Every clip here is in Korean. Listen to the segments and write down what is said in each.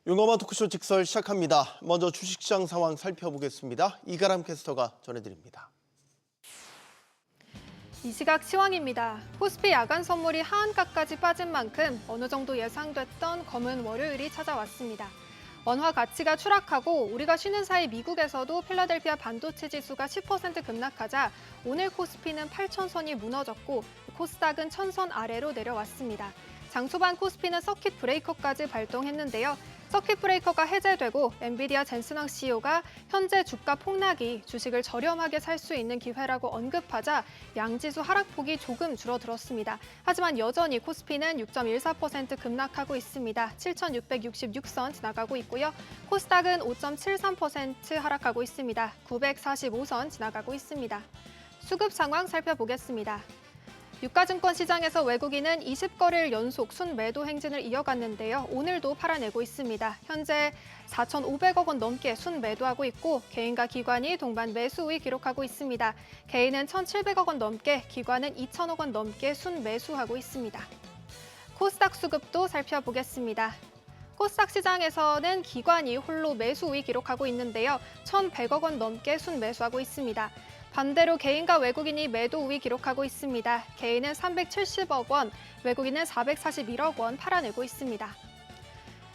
용어만 토크쇼 직설 시작합니다. 먼저 주식시장 상황 살펴보겠습니다. 이가람 캐스터가 전해드립니다. 이 시각 시황입니다. 코스피 야간 선물이 하한가까지 빠진 만큼 어느 정도 예상됐던 검은 월요일이 찾아왔습니다. 원화 가치가 추락하고 우리가 쉬는 사이 미국에서도 필라델피아 반도체 지수가 10% 급락하자 오늘 코스피는 8,000선이 무너졌고 코스닥은 1,000선 아래로 내려왔습니다. 장초반 코스피는 서킷 브레이커까지 발동했는데요. 서킷 브레이커가 해제되고 엔비디아 젠슨왕 CEO가 현재 주가 폭락이 주식을 저렴하게 살 수 있는 기회라고 언급하자 양지수 하락폭이 조금 줄어들었습니다. 하지만 여전히 코스피는 6.14% 급락하고 있습니다. 7,666선 지나가고 있고요. 코스닥은 5.73% 하락하고 있습니다. 945선 지나가고 있습니다. 수급 상황 살펴보겠습니다. 유가증권 시장에서 외국인은 20거래일 연속 순매도 행진을 이어갔는데요. 오늘도 팔아내고 있습니다. 현재 4,500억 원 넘게 순매도하고 있고 개인과 기관이 동반 매수 우위 기록하고 있습니다. 개인은 1,700억 원 넘게, 기관은 2,000억 원 넘게 순매수하고 있습니다. 코스닥 수급도 살펴보겠습니다. 코스닥 시장에서는 기관이 홀로 매수 우위 기록하고 있는데요. 1,100억 원 넘게 순매수하고 있습니다. 반대로 개인과 외국인이 매도 우위 기록하고 있습니다. 개인은 370억 원, 외국인은 441억 원 팔아내고 있습니다.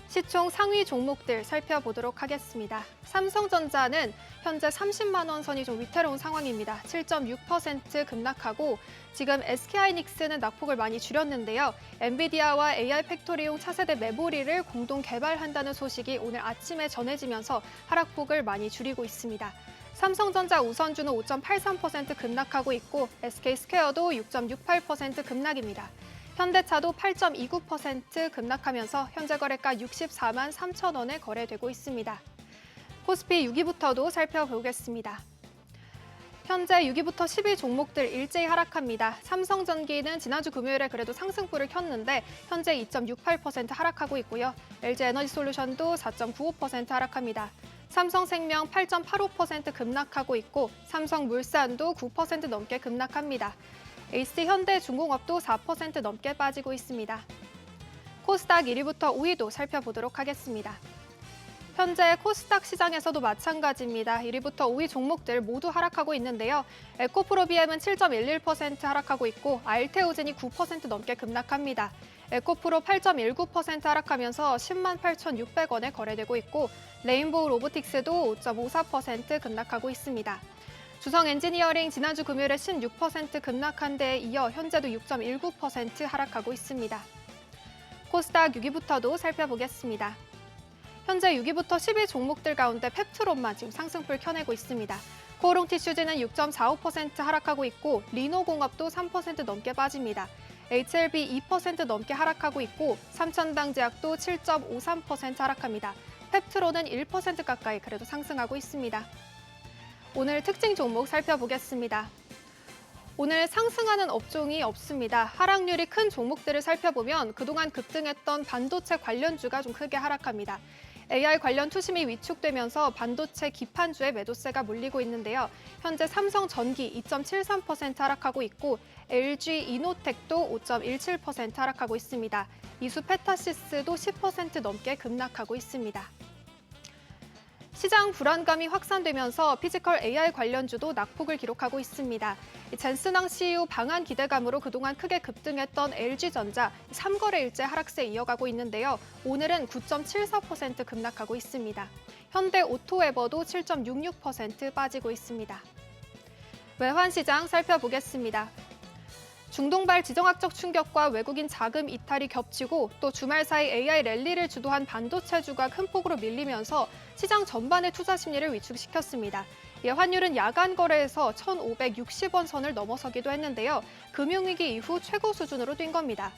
시총 상위 종목들 살펴보도록 하겠습니다. 삼성전자는 현재 30만 원 선이 좀 위태로운 상황입니다. 7.6% 급락하고 지금 SK하이닉스는 낙폭을 많이 줄였는데요. 엔비디아와 AI 팩토리용 차세대 메모리를 공동 개발한다는 소식이 오늘 아침에 전해지면서 하락폭을 많이 줄이고 있습니다. 삼성전자 우선주는 5.83% 급락하고 있고 SK스퀘어도 6.68% 급락입니다. 현대차도 8.29% 급락하면서 현재 거래가 64만 3천 원에 거래되고 있습니다. 코스피 6위부터도 살펴보겠습니다. 현재 6위부터 10위 종목들 일제히 하락합니다. 삼성전기는 지난주 금요일에 그래도 상승불을 켰는데 현재 2.68% 하락하고 있고요. LG에너지솔루션도 4.95% 하락합니다. 삼성생명 8.85% 급락하고 있고 삼성물산도 9% 넘게 급락합니다. HC현대중공업도 4% 넘게 빠지고 있습니다. 코스닥 1위부터 5위도 살펴보도록 하겠습니다. 현재 코스닥 시장에서도 마찬가지입니다. 1위부터 5위 종목들 모두 하락하고 있는데요. 에코프로비엠은 7.11% 하락하고 있고 알테오젠이 9% 넘게 급락합니다. 에코프로 8.19% 하락하면서 10만 8,600원에 거래되고 있고 레인보우 로보틱스도 5.54% 급락하고 있습니다. 주성 엔지니어링 지난주 금요일에 16% 급락한 데에 이어 현재도 6.19% 하락하고 있습니다. 코스닥 6위부터도 살펴보겠습니다. 현재 6위부터 10위 종목들 가운데 펩트론만 지금 상승폭을 켜내고 있습니다. 코오롱티슈즈는 6.45% 하락하고 있고 리노공업도 3% 넘게 빠집니다. HLB 2% 넘게 하락하고 있고 삼천당제약도 7.53% 하락합니다. 펩트론은 1% 가까이 그래도 상승하고 있습니다. 오늘 특징 종목 살펴보겠습니다. 오늘 상승하는 업종이 없습니다. 하락률이 큰 종목들을 살펴보면 그동안 급등했던 반도체 관련주가 좀 크게 하락합니다. AI 관련 투심이 위축되면서 반도체 기판주의 매도세가 몰리고 있는데요. 현재 삼성전기 2.73% 하락하고 있고 LG 이노텍도 5.17% 하락하고 있습니다. 이수페타시스도 10% 넘게 급락하고 있습니다. 시장 불안감이 확산되면서 피지컬 AI 관련주도 낙폭을 기록하고 있습니다. 젠슨왕 CEO 방한 기대감으로 그동안 크게 급등했던 LG전자 3거래일째 하락세 이어가고 있는데요. 오늘은 9.74% 급락하고 있습니다. 현대오토에버도 7.66% 빠지고 있습니다. 외환시장 살펴보겠습니다. 중동발 지정학적 충격과 외국인 자금 이탈이 겹치고 또 주말 사이 AI 랠리를 주도한 반도체주가 큰 폭으로 밀리면서 시장 전반의 투자 심리를 위축시켰습니다. 환율은 야간 거래에서 1,560원 선을 넘어서기도 했는데요. 금융위기 이후 최고 수준으로 뛴 겁니다.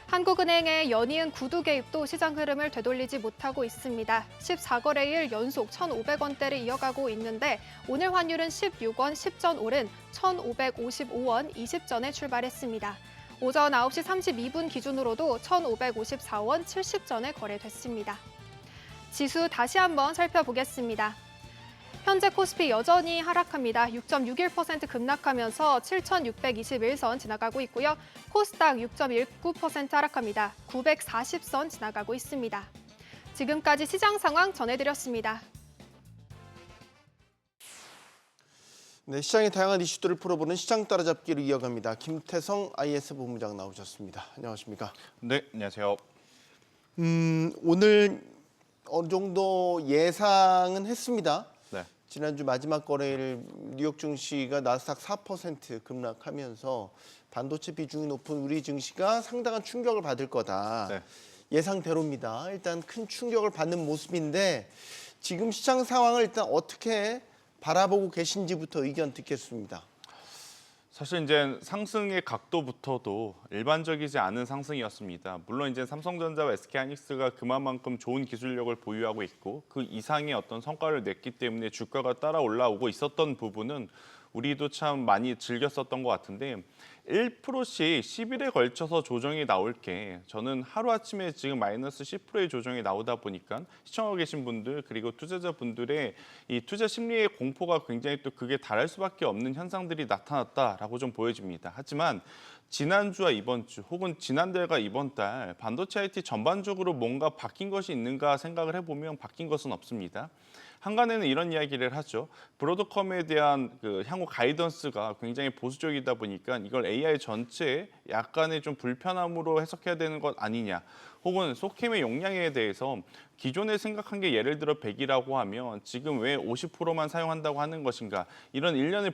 한국은행의 연이은 구두 개입도 시장 흐름을 되돌리지 못하고 있습니다. 14거래일 연속 1,500원대를 이어가고 있는데 오늘 환율은 16원 10전 오른 1,555원 20전에 출발했습니다. 오전 9시 32분 기준으로도 1,554원 70전에 거래됐습니다. 지수 다시 한번 살펴보겠습니다. 현재 코스피 여전히 하락합니다. 6.61% 급락하면서 7,621선 지나가고 있고요. 코스닥 6.19% 하락합니다. 940선 지나가고 있습니다. 지금까지 시장 상황 전해드렸습니다. 네, 시장의 다양한 이슈들을 풀어보는 시장 따라잡기를 이어갑니다. 김태성 IS 본부장 나오셨습니다. 안녕하십니까? 네, 안녕하세요. 오늘 어느 정도 예상은 했습니다. 네, 지난주 마지막 거래일 뉴욕 증시가 나스닥 4% 급락하면서 반도체 비중이 높은 우리 증시가 상당한 충격을 받을 거다. 네. 예상대로입니다. 일단 큰 충격을 받는 모습인데 지금 시장 상황을 일단 어떻게 바라보고 계신지부터 의견 듣겠습니다. 사실 이제 상승의 각도부터도 일반적이지 않은 상승이었습니다. 물론 이제 삼성전자와 SK하이닉스가 그만큼 좋은 기술력을 보유하고 있고 그 이상의 어떤 성과를 냈기 때문에 주가가 따라 올라오고 있었던 부분은 우리도 참 많이 즐겼었던 것 같은데 1%씩 10일에 걸쳐서 조정이 나올 게 저는 하루아침에 지금 마이너스 10%의 조정이 나오다 보니까 시청하고 계신 분들 그리고 투자자분들의 이 투자 심리의 공포가 굉장히 또 그게 달할 수밖에 없는 현상들이 나타났다라고 좀 보여집니다. 하지만 지난주와 이번 주 혹은 지난달과 이번 달 반도체 IT 전반적으로 뭔가 바뀐 것이 있는가 생각을 해보면 바뀐 것은 없습니다. 한간에는 이런 이야기를 하죠. 브로드컴에 대한 그 향후 가이던스가 굉장히 보수적이다 보니까 이걸 AI 전체에 약간의 좀 불편함으로 해석해야 되는 것 아니냐. 혹은 소캠의 용량에 대해서 기존에 생각한 게 예를 들어 100이라고 하면 지금 왜 50%만 사용한다고 하는 것인가. 이런 일련의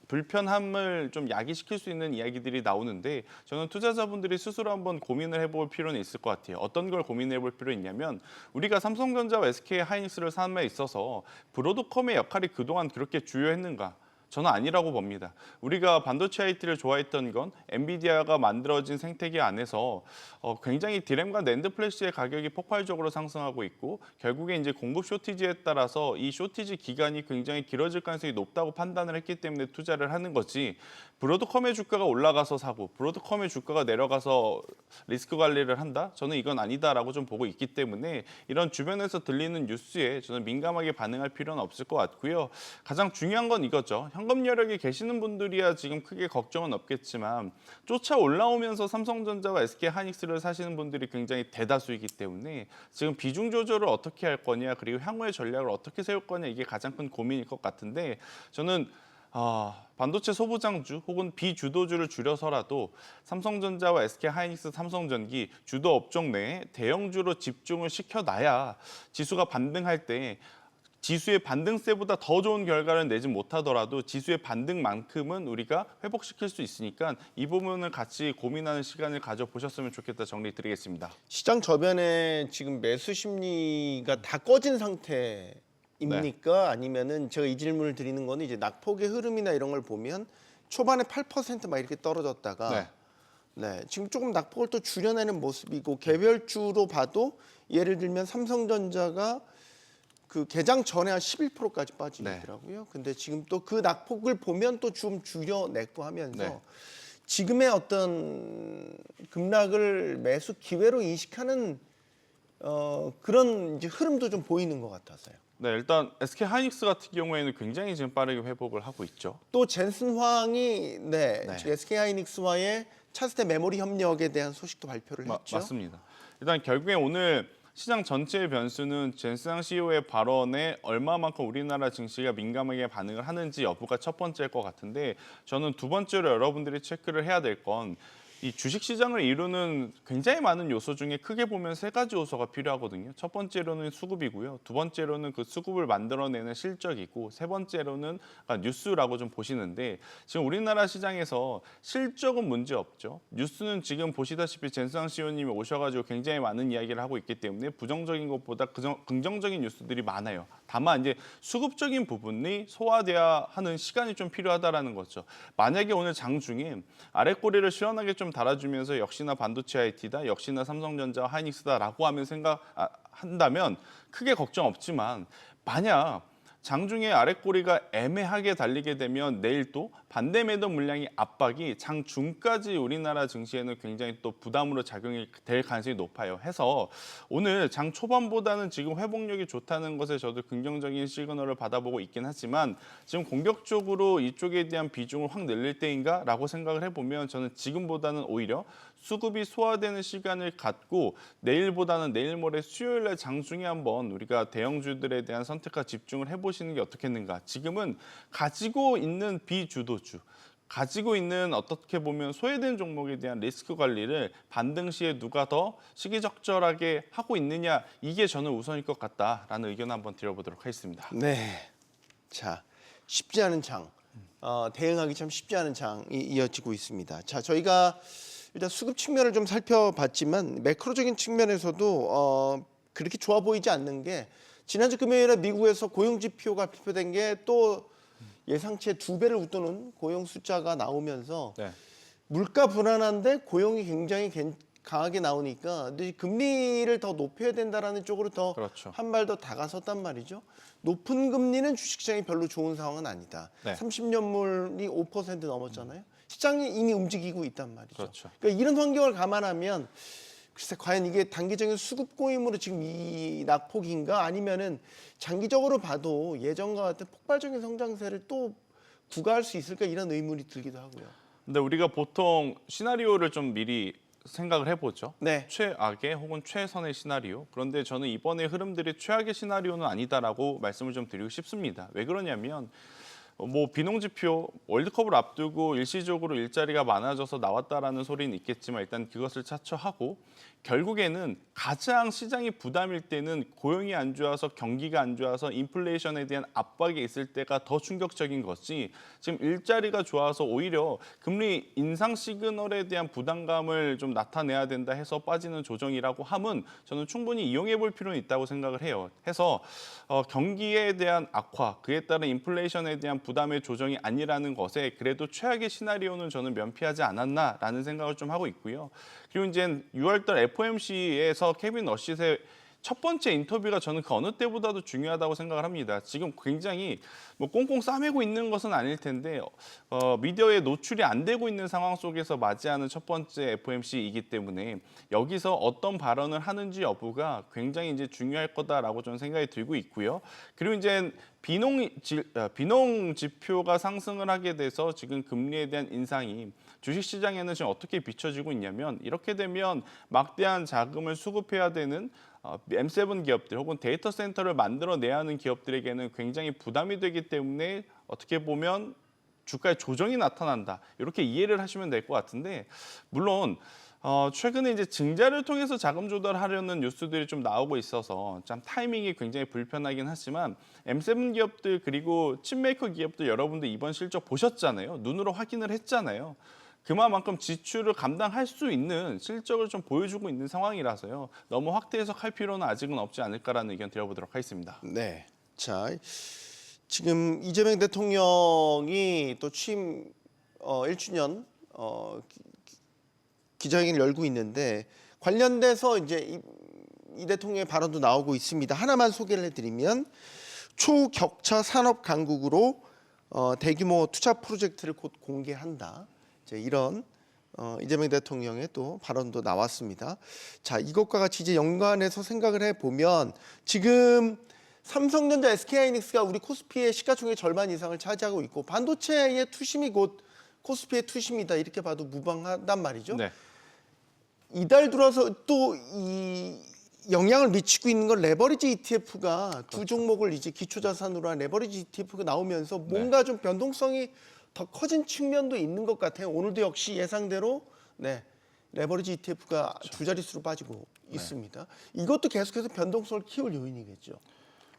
불편함을 좀 야기시킬 수 있는 이야기들이 나오는데 저는 투자자분들이 스스로 한번 고민을 해볼 필요는 있을 것 같아요. 어떤 걸 고민해 볼 필요 있냐면 우리가 삼성전자와 SK하이닉스를 삼에 있어서 브로드컴의 역할이 그동안 그렇게 주요했는가? 저는 아니라고 봅니다. 우리가 반도체 IT를 좋아했던 건 엔비디아가 만들어진 생태계 안에서 굉장히 디램과 낸드 플래시의 가격이 폭발적으로 상승하고 있고 결국에 이제 공급 쇼티지에 따라서 이 쇼티지 기간이 굉장히 길어질 가능성이 높다고 판단을 했기 때문에 투자를 하는 거지. 브로드컴의 주가가 올라가서 사고 브로드컴의 주가가 내려가서 리스크 관리를 한다? 저는 이건 아니다라고 좀 보고 있기 때문에 이런 주변에서 들리는 뉴스에 저는 민감하게 반응할 필요는 없을 것 같고요. 가장 중요한 건 이거죠. 현금 여력에 계시는 분들이야 지금 크게 걱정은 없겠지만 쫓아 올라오면서 삼성전자와 SK하이닉스를 사시는 분들이 굉장히 대다수이기 때문에 지금 비중 조절을 어떻게 할 거냐 그리고 향후의 전략을 어떻게 세울 거냐 이게 가장 큰 고민일 것 같은데 저는 반도체 소부장주 혹은 비주도주를 줄여서라도 삼성전자와 SK하이닉스, 삼성전기 주도 업종 내에 대형주로 집중을 시켜놔야 지수가 반등할 때 지수의 반등세보다 더 좋은 결과를 내지 못하더라도 지수의 반등만큼은 우리가 회복시킬 수 있으니까 이 부분을 같이 고민하는 시간을 가져보셨으면 좋겠다 정리드리겠습니다. 시장 저변에 지금 매수 심리가 다 꺼진 상태입니까? 아니면은 제가 이 질문을 드리는 거는 이제 낙폭의 흐름이나 이런 걸 보면 초반에 8% 막 이렇게 떨어졌다가 네, 지금 조금 낙폭을 또 줄여내는 모습이고 개별주로 봐도 예를 들면 삼성전자가 그 개장 전에 한 11%까지 빠지더라고요. 근데 지금 또 그 낙폭을 보면 또 좀 줄여냈고 하면서 지금의 어떤 급락을 매수 기회로 인식하는 그런 이제 흐름도 좀 보이는 것 같아서요. 네, 일단 SK하이닉스 같은 경우에는 굉장히 지금 빠르게 회복을 하고 있죠. 또 젠슨 황이 SK하이닉스와의 차세대 메모리 협력에 대한 소식도 발표를 했죠. 맞습니다. 일단 결국에 오늘 시장 전체의 변수는 젠스항 CEO의 발언에 얼마만큼 우리나라 증시가 민감하게 반응을 하는지 여부가 첫 번째일 것 같은데 저는 두 번째로 여러분들이 체크를 해야 될 건 이 주식시장을 이루는 굉장히 많은 요소 중에 크게 보면 세 가지 요소가 필요하거든요. 첫 번째로는 수급이고요. 두 번째로는 그 수급을 만들어내는 실적이고 세 번째로는 뉴스라고 좀 보시는데 지금 우리나라 시장에서 실적은 문제 없죠. 뉴스는 지금 보시다시피 젠스항 CEO님이 오셔가지고 굉장히 많은 이야기를 하고 있기 때문에 부정적인 것보다 긍정적인 뉴스들이 많아요. 다만 이제 수급적인 부분이 소화돼야 하는 시간이 좀 필요하다라는 거죠. 만약에 오늘 장중에 아랫꼬리를 시원하게 좀 달아주면서 역시나 반도체 IT다, 역시나 삼성전자, 하이닉스다라고 하면 한다면 크게 걱정 없지만 만약 장중에 아랫꼬리가 애매하게 달리게 되면 내일 또 반대 매도 물량의 압박이 장중까지 우리나라 증시에는 굉장히 또 부담으로 작용이 될 가능성이 높아요. 해서 오늘 장 초반보다는 지금 회복력이 좋다는 것에 저도 긍정적인 시그널을 받아보고 있긴 하지만 지금 공격적으로 이쪽에 대한 비중을 확 늘릴 때인가라고 생각을 해보면 저는 지금보다는 오히려 수급이 소화되는 시간을 갖고 내일보다는 내일 모레 수요일 날 장중에 한번 우리가 대형주들에 대한 선택과 집중을 해보시는 게 어떻겠는가. 지금은 가지고 있는 비주도주, 가지고 있는 어떻게 보면 소외된 종목에 대한 리스크 관리를 반등 시에 누가 더 시기적절하게 하고 있느냐, 이게 저는 우선일 것 같다라는 의견 한번 드려보도록 하겠습니다. 네. 자, 쉽지 않은 장. 대응하기 참 쉽지 않은 장이 이어지고 있습니다. 자, 저희가 일단 수급 측면을 좀 살펴봤지만 매크로적인 측면에서도 그렇게 좋아 보이지 않는 게 지난주 금요일에 미국에서 고용 지표가 발표된 게 또 예상치의 2배를 웃도는 고용 숫자가 나오면서 네. 물가 불안한데 고용이 굉장히 강하게 나오니까 근데 금리를 더 높여야 된다라는 쪽으로 더 그렇죠. 한 발 더 다가섰단 말이죠. 높은 금리는 주식시장이 별로 좋은 상황은 아니다. 네. 30년물이 5% 넘었잖아요. 시장이 이미 움직이고 있단 말이죠. 그렇죠. 그러니까 이런 환경을 감안하면 글쎄 과연 이게 단기적인 수급 고임으로 지금 이 낙폭인가 아니면은 장기적으로 봐도 예전과 같은 폭발적인 성장세를 또 구가할 수 있을까 이런 의문이 들기도 하고요. 근데 우리가 보통 시나리오를 좀 미리 생각을 해보죠. 네. 최악의 혹은 최선의 시나리오. 그런데 저는 이번의 흐름들이 최악의 시나리오는 아니다라고 말씀을 좀 드리고 싶습니다. 왜 그러냐면 뭐 비농지표 월드컵을 앞두고 일시적으로 일자리가 많아져서 나왔다라는 소리는 있겠지만 일단 그것을 차처하고 결국에는 가장 시장이 부담일 때는 고용이 안 좋아서 경기가 안 좋아서 인플레이션에 대한 압박이 있을 때가 더 충격적인 것이 지금 일자리가 좋아서 오히려 금리 인상 시그널에 대한 부담감을 좀 나타내야 된다 해서 빠지는 조정이라고 함은 저는 충분히 이용해 볼 필요는 있다고 생각을 해요. 해서 경기에 대한 악화, 그에 따른 인플레이션에 대한 부담의 조정이 아니라는 것에 그래도 최악의 시나리오는 저는 면피하지 않았나라는 생각을 좀 하고 있고요. 그리고 이제 6월달 FOMC에서 케빈 러시의 첫 번째 인터뷰가 저는 그 어느 때보다도 중요하다고 생각을 합니다. 지금 굉장히 뭐 꽁꽁 싸매고 있는 것은 아닐 텐데 미디어에 노출이 안 되고 있는 상황 속에서 맞이하는 첫 번째 FOMC이기 때문에 여기서 어떤 발언을 하는지 여부가 굉장히 이제 중요할 거다라고 저는 생각이 들고 있고요. 그리고 이제 비농 지표가 상승을 하게 돼서 지금 금리에 대한 인상이 주식시장에는 지금 어떻게 비춰지고 있냐면 이렇게 되면 막대한 자금을 수급해야 되는 M7 기업들 혹은 데이터 센터를 만들어내야 하는 기업들에게는 굉장히 부담이 되기 때문에 어떻게 보면 주가에 조정이 나타난다. 이렇게 이해를 하시면 될 것 같은데 물론 최근에 이제 증자를 통해서 자금 조달하려는 뉴스들이 좀 나오고 있어서 참 타이밍이 굉장히 불편하긴 하지만 M7 기업들 그리고 칩메이커 기업들 여러분들 이번 실적 보셨잖아요. 눈으로 확인을 했잖아요. 그만큼 지출을 감당할 수 있는 실적을 좀 보여주고 있는 상황이라서요. 너무 확대 해석할 필요는 아직은 없지 않을까라는 의견 드려보도록 하겠습니다. 네. 자, 지금 이재명 대통령이 또 취임 1주년 기자회견을 열고 있는데 관련돼서 이제 이 대통령의 발언도 나오고 있습니다. 하나만 소개를 해드리면 초격차 산업 강국으로 대규모 투자 프로젝트를 곧 공개한다. 이런 이재명 대통령의 또 발언도 나왔습니다. 자, 이것과 같이 이제 연관해서 생각을 해보면 지금 삼성전자, SK하이닉스가 우리 코스피의 시가총액 절반 이상을 차지하고 있고 반도체의 투심이 곧 코스피의 투심이다 이렇게 봐도 무방하단 말이죠. 네. 이달 들어서 또 이 영향을 미치고 있는 건 레버리지 ETF가 두 종목을 이제 기초자산으로 한 레버리지 ETF가 나오면서 뭔가 좀 변동성이 더 커진 측면도 있는 것 같아요. 오늘도 역시 예상대로 레버리지 ETF가 두 자릿수로 빠지고 있습니다. 이것도 계속해서 변동성을 키울 요인이겠죠.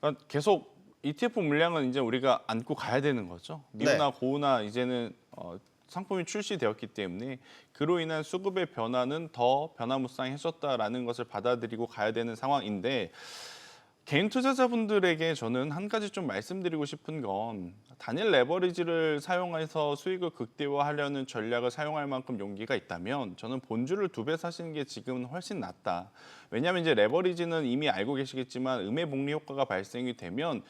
그러니까 계속 ETF 물량은 이제 우리가 안고 가야 되는 거죠. 미우나 네. 고우나 이제는 상품이 출시되었기 때문에 그로 인한 수급의 변화는 더 변화무쌍해졌다라는 것을 받아들이고 가야 되는 상황인데 개인 투자자분들에게 저는 한 가지 좀 말씀드리고 싶은 건 단일 레버리지를 사용해서 수익을 극대화하려는 전략을 사용할 만큼 용기가 있다면 저는 본주를 2배 사시는 게 지금은 훨씬 낫다. 왜냐하면 이제 레버리지는 이미 알고 계시겠지만 음의 복리 효과가 발생이 되면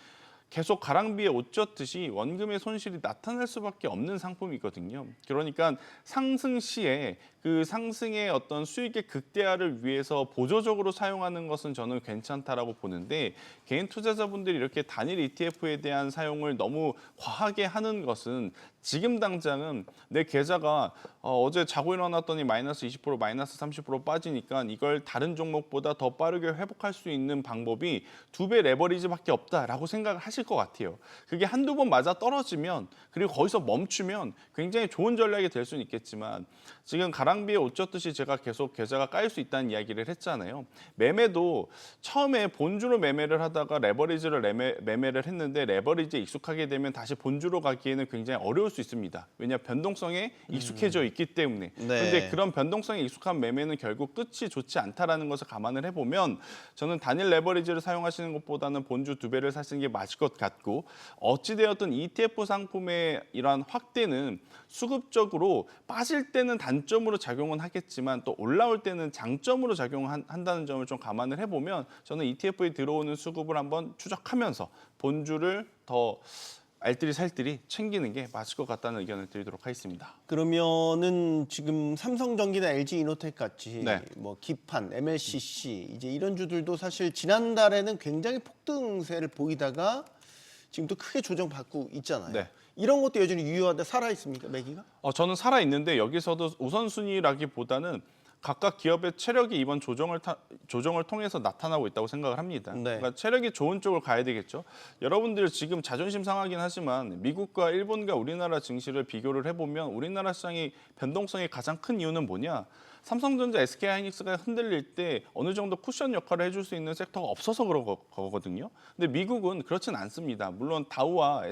계속 가랑비에 옷 젖듯이 원금의 손실이 나타날 수밖에 없는 상품이거든요. 그러니까 상승 시에 그 상승의 어떤 수익의 극대화를 위해서 보조적으로 사용하는 것은 저는 괜찮다라고 보는데 개인 투자자분들이 이렇게 단일 ETF에 대한 사용을 너무 과하게 하는 것은 지금 당장은 내 계좌가 어제 자고 일어났더니 마이너스 20%, 마이너스 30% 빠지니까 이걸 다른 종목보다 더 빠르게 회복할 수 있는 방법이 2배 레버리지밖에 없다라고 생각을 하실 것 같아요. 그게 한두 번 맞아 떨어지면 그리고 거기서 멈추면 굉장히 좋은 전략이 될 수는 있겠지만 지금 가랑비에 옷 젖듯이 제가 계속 계좌가 까일 수 있다는 이야기를 했잖아요. 매매도 처음에 본주로 매매를 하다가 레버리지를 매매를 했는데 레버리지에 익숙하게 되면 다시 본주로 가기에는 굉장히 어려울 수 있습니다. 왜냐 변동성에 익숙해져 있기 때문에. 그런데 그런 변동성에 익숙한 매매는 결국 끝이 좋지 않다라는 것을 감안을 해보면 저는 단일 레버리지를 사용하시는 것보다는 본주 2배를 사시는 게 맞을 것 같고 어찌되었든 ETF 상품의 이러한 확대는 수급적으로 빠질 때는 단점으로 작용은 하겠지만 또 올라올 때는 장점으로 작용한다는 점을 좀 감안을 해보면 저는 ETF에 들어오는 수급을 한번 추적하면서 본주를 더 알뜰히 살뜰히 챙기는 게 맞을 것 같다는 의견을 드리도록 하겠습니다. 그러면은 지금 삼성전기나 LG이노텍 같이 네. 뭐 기판, MLCC 이제 이런 주들도 사실 지난달에는 굉장히 폭등세를 보이다가 지금 또 크게 조정받고 있잖아요. 네. 이런 것도 여전히 유효한데 살아 있습니까, 매기가? 저는 살아 있는데 여기서도 우선순위라기보다는 각각 기업의 체력이 이번 조정을 통해서 나타나고 있다고 생각을 합니다. 네. 그러니까 체력이 좋은 쪽으로 가야 되겠죠. 여러분들 지금 자존심 상하긴 하지만 미국과 일본과 우리나라 증시를 비교를 해보면 우리나라 시장이 변동성이 가장 큰 이유는 뭐냐? 삼성전자, SK하이닉스가 흔들릴 때 어느 정도 쿠션 역할을 해줄 수 있는 섹터가 없어서 그런 거거든요. 근데 미국은 그렇진 않습니다. 물론 다우와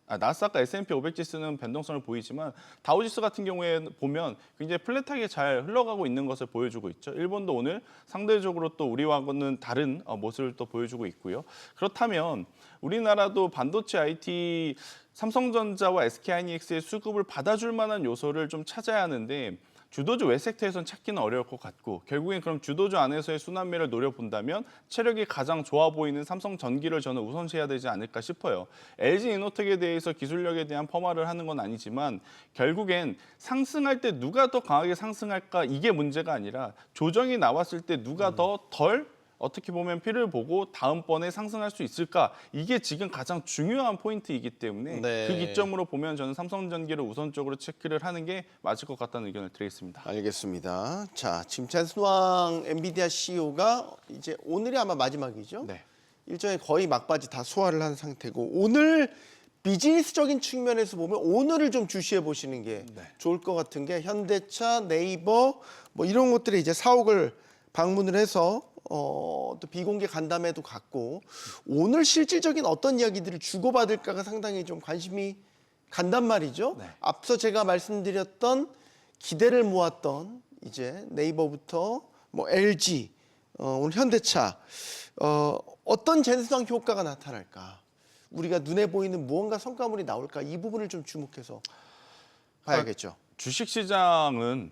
나스닥과 S&P 500 지수는 변동성을 보이지만 다우지수 같은 경우에 보면 굉장히 플랫하게 잘 흘러가고 있는 것을 보여주고 있죠. 일본도 오늘 상대적으로 또 우리와는 다른 모습을 또 보여주고 있고요. 그렇다면 우리나라도 반도체 IT 삼성전자와 SK하이닉스의 수급을 받아줄 만한 요소를 좀 찾아야 하는데 주도주 외 섹터에서는 찾기는 어려울 것 같고 결국엔 그럼 주도주 안에서의 순환매를 노려본다면 체력이 가장 좋아 보이는 삼성전기를 저는 우선시해야 되지 않을까 싶어요. LG이노텍에 대해서 기술력에 대한 폄하를 하는 건 아니지만 결국엔 상승할 때 누가 더 강하게 상승할까 이게 문제가 아니라 조정이 나왔을 때 누가 더 덜 어떻게 보면 피를 보고 다음번에 상승할 수 있을까? 이게 지금 가장 중요한 포인트이기 때문에 네. 그 기점으로 보면 저는 삼성전기를 우선적으로 체크를 하는 게 맞을 것 같다는 의견을 드리겠습니다. 알겠습니다. 자, 지금 잔순왕 엔비디아 CEO가 이제 오늘이 아마 마지막이죠. 네. 일정에 거의 막바지 다 소화를 한 상태고 오늘 비즈니스적인 측면에서 보면 오늘을 좀 주시해 보시는 게 좋을 것 같은 게 현대차, 네이버 뭐 이런 것들이 이제 사옥을 방문을 해서 또 비공개 간담회도 갖고 오늘 실질적인 어떤 이야기들을 주고받을까가 상당히 좀 관심이 간단 말이죠. 네. 앞서 제가 말씀드렸던 기대를 모았던 이제 네이버부터 뭐 LG, 오늘 현대차 어떤 젠스당 효과가 나타날까? 우리가 눈에 보이는 무언가 성과물이 나올까? 이 부분을 좀 주목해서 봐야겠죠. 주식시장은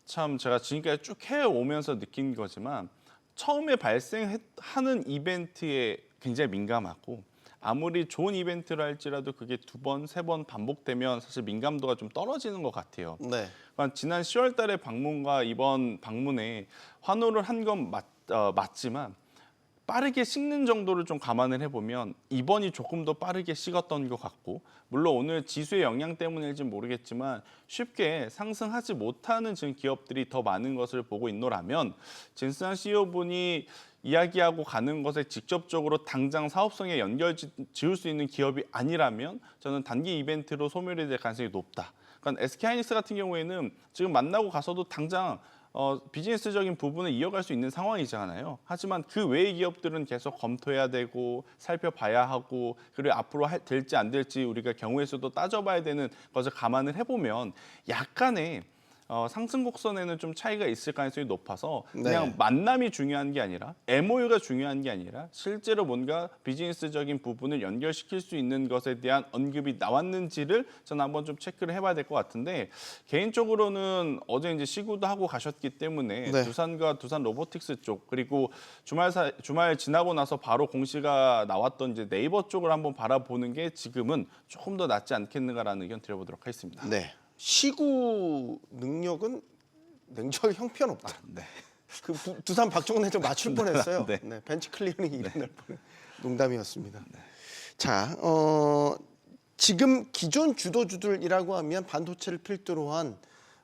참 제가 지금까지 쭉 해오면서 느낀 거지만 처음에 발생하는 이벤트에 굉장히 민감하고 아무리 좋은 이벤트를 할지라도 그게 2번, 3번 반복되면 사실 민감도가 좀 떨어지는 것 같아요. 네. 그러니까 지난 10월 달의 방문과 이번 방문에 환호를 한 건 맞지만 빠르게 식는 정도를 좀 감안을 해보면 이번이 조금 더 빠르게 식었던 것 같고 물론 오늘 지수의 영향 때문일지 모르겠지만 쉽게 상승하지 못하는 지금 기업들이 더 많은 것을 보고 있노라면 진스한 CEO분이 이야기하고 가는 것에 직접적으로 당장 사업성에 연결 지을 수 있는 기업이 아니라면 저는 단기 이벤트로 소멸이 될 가능성이 높다. 그러니까 SK하이닉스 같은 경우에는 지금 만나고 가서도 당장 비즈니스적인 부분을 이어갈 수 있는 상황이잖아요. 하지만 그 외의 기업들은 계속 검토해야 되고 살펴봐야 하고 그리고 앞으로 될지 안 될지 우리가 경우의 수도 따져봐야 되는 것을 감안을 해보면 약간의 상승 곡선에는 좀 차이가 있을 가능성이 높아서 네. 그냥 만남이 중요한 게 아니라 MOU가 중요한 게 아니라 실제로 뭔가 비즈니스적인 부분을 연결시킬 수 있는 것에 대한 언급이 나왔는지를 저는 한번 좀 체크를 해봐야 될 것 같은데 개인적으로는 어제 이제 시구도 하고 가셨기 때문에 네. 두산과 두산 로보틱스 쪽 그리고 주말 지나고 나서 바로 공시가 나왔던 이제 네이버 쪽을 한번 바라보는 게 지금은 조금 더 낫지 않겠는가라는 의견 드려보도록 하겠습니다. 네. 시구 능력은 냉정하게 형편없다. 네. 그 두산 박종훈 회장 맞출 뻔했어요. 네. 네. 벤치 클리어링 일어날 뻔. 농담이었습니다. 네. 자, 지금 기존 주도주들이라고 하면 반도체를 필두로 한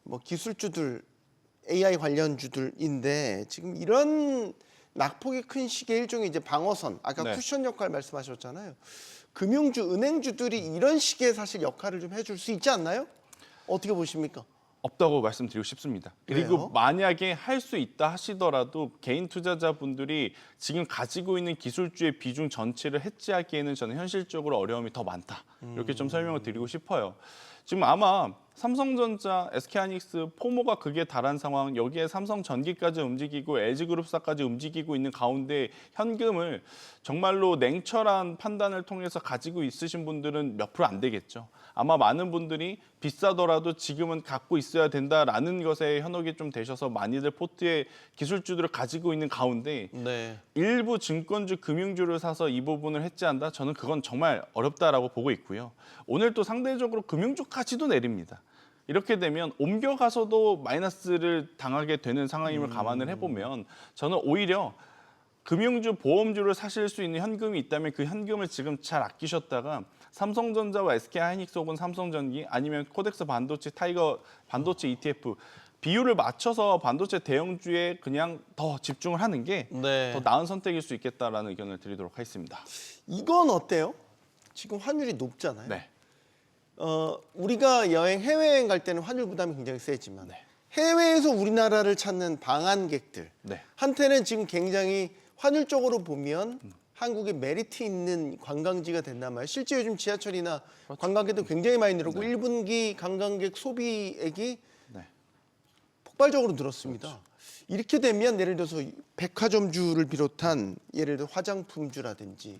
뭐 기술주들, AI 관련주들인데 지금 이런 낙폭이 큰 시기의 일종의 이제 방어선, 아까 네. 쿠션 역할 말씀하셨잖아요. 금융주, 은행주들이 이런 식의 사실 역할을 좀 해줄 수 있지 않나요? 어떻게 보십니까? 없다고 말씀드리고 싶습니다. 그리고 그래요? 만약에 할 수 있다 하시더라도 개인 투자자분들이 지금 가지고 있는 기술주의 비중 전체를 해지하기에는 저는 현실적으로 어려움이 더 많다. 이렇게 좀 설명을 드리고 싶어요. 지금 아마 삼성전자, SK하이닉스, 포모가 극에 달한 상황, 여기에 삼성전기까지 움직이고 LG그룹사까지 움직이고 있는 가운데 현금을 정말로 냉철한 판단을 통해서 가지고 있으신 분들은 몇 프로 안 되겠죠. 아마 많은 분들이 비싸더라도 지금은 갖고 있어야 된다라는 것에 현혹이 좀 되셔서 많이들 포트에 기술주들을 가지고 있는 가운데 네. 일부 증권주, 금융주를 사서 이 부분을 해지한다? 저는 그건 정말 어렵다라고 보고 있고요. 오늘 또 상대적으로 금융주까지도 내립니다. 이렇게 되면 옮겨가서도 마이너스를 당하게 되는 상황임을 감안을 해보면 저는 오히려 금융주, 보험주를 사실 수 있는 현금이 있다면 그 현금을 지금 잘 아끼셨다가 삼성전자와 SK하이닉스 혹은 삼성전기 아니면 코덱스 반도체, 타이거 반도체 ETF 비율을 맞춰서 반도체 대형주에 그냥 더 집중을 하는 게 더 네. 나은 선택일 수 있겠다라는 의견을 드리도록 하겠습니다. 이건 어때요? 지금 환율이 높잖아요. 네. 우리가 해외여행 갈 때는 환율 부담이 굉장히 세지만 해외에서 우리나라를 찾는 방한객들 네. 한테는 지금 굉장히 환율적으로 보면 한국의 메리트 있는 관광지가 된단 말이에요. 실제 요즘 지하철이나 관광객도 굉장히 많이 늘었고 1분기 관광객 소비액이 네. 폭발적으로 늘었습니다. 이렇게 되면 예를 들어서 백화점주를 비롯한 예를 들어 화장품주라든지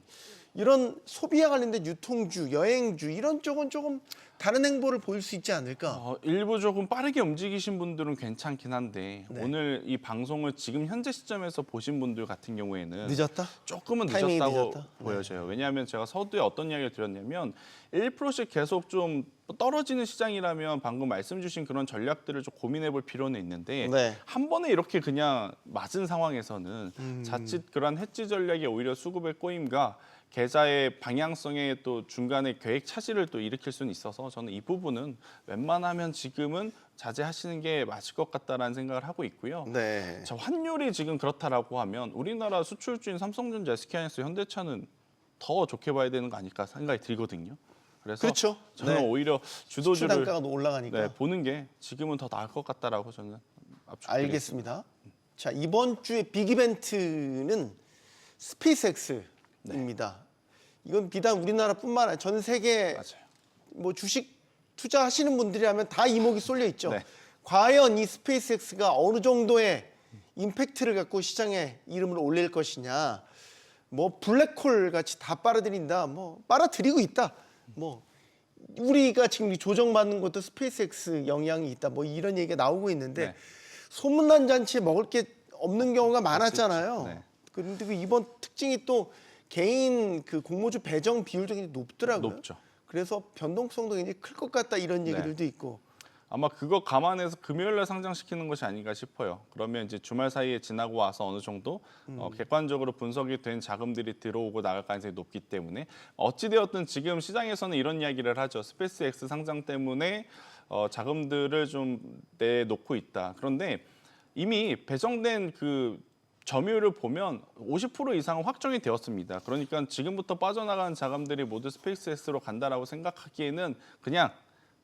이런 소비에 관련된 유통주, 여행주 이런 쪽은 조금 다른 행보를 보일 수 있지 않을까? 일부 조금 빠르게 움직이신 분들은 괜찮긴 한데 네. 오늘 이 방송을 지금 현재 시점에서 보신 분들 같은 경우에는 늦었다? 조금은 타이밍이 늦었다고 늦었다? 보여져요. 왜냐하면 제가 서두에 어떤 이야기를 드렸냐면 1%씩 계속 좀 떨어지는 시장이라면 방금 말씀 주신 그런 전략들을 좀 고민해 볼 필요는 있는데 네. 한 번에 이렇게 그냥 맞은 상황에서는 자칫 그런 해지 전략이 오히려 수급의 꼬임과 계좌의 방향성에 또 중간에 계획 차질을 또 일으킬 수는 있어서 저는 이 부분은 웬만하면 지금은 자제하시는 게 맞을 것 같다라는 생각을 하고 있고요. 네. 자, 환율이 지금 그렇다라고 하면 우리나라 수출주인 삼성전자, SK하이닉스, 현대차는 더 좋게 봐야 되는 거 아닐까 생각이 들거든요. 그래서 그렇죠. 저는 네. 오히려 수출 주도주를 단가가 올라가니까. 네, 보는 게 지금은 더 나을 것 같다라고 저는 압축드리겠습니다. 알겠습니다. 자, 이번 주에 빅 이벤트는 스페이스X입니다. 이건 비단 우리나라뿐만 아니라 전 세계 맞아요. 뭐 주식 투자하시는 분들이라면 다 이목이 쏠려 있죠. 네. 과연 이 스페이스X가 어느 정도의 임팩트를 갖고 시장에 이름을 올릴 것이냐. 뭐 블랙홀 같이 다 빨아들인다. 뭐 빨아들이고 있다. 뭐 우리가 지금 조정받는 것도 스페이스X 영향이 있다. 뭐 이런 얘기가 나오고 있는데 네. 소문난 잔치에 먹을 게 없는 경우가 많았잖아요. 네. 그런데 그 이번 특징이 또 개인 그 공모주 배정 비율도 굉장히 높더라고요. 높죠. 그래서 변동성도 굉장히 클 것 같다 이런 네. 얘기들도 있고. 아마 그거 감안해서 금요일날 상장시키는 것이 아닌가 싶어요. 그러면 이제 주말 사이에 지나고 와서 어느 정도 객관적으로 분석이 된 자금들이 들어오고 나갈 가능성이 높기 때문에 어찌되었든 지금 시장에서는 이런 이야기를 하죠. 스페이스X 상장 때문에 자금들을 좀 내놓고 있다. 그런데 이미 배정된 그 점유율을 보면 50% 이상은 확정이 되었습니다. 그러니까 지금부터 빠져나가는 자금들이 모두 스페이스X로 간다라고 생각하기에는 그냥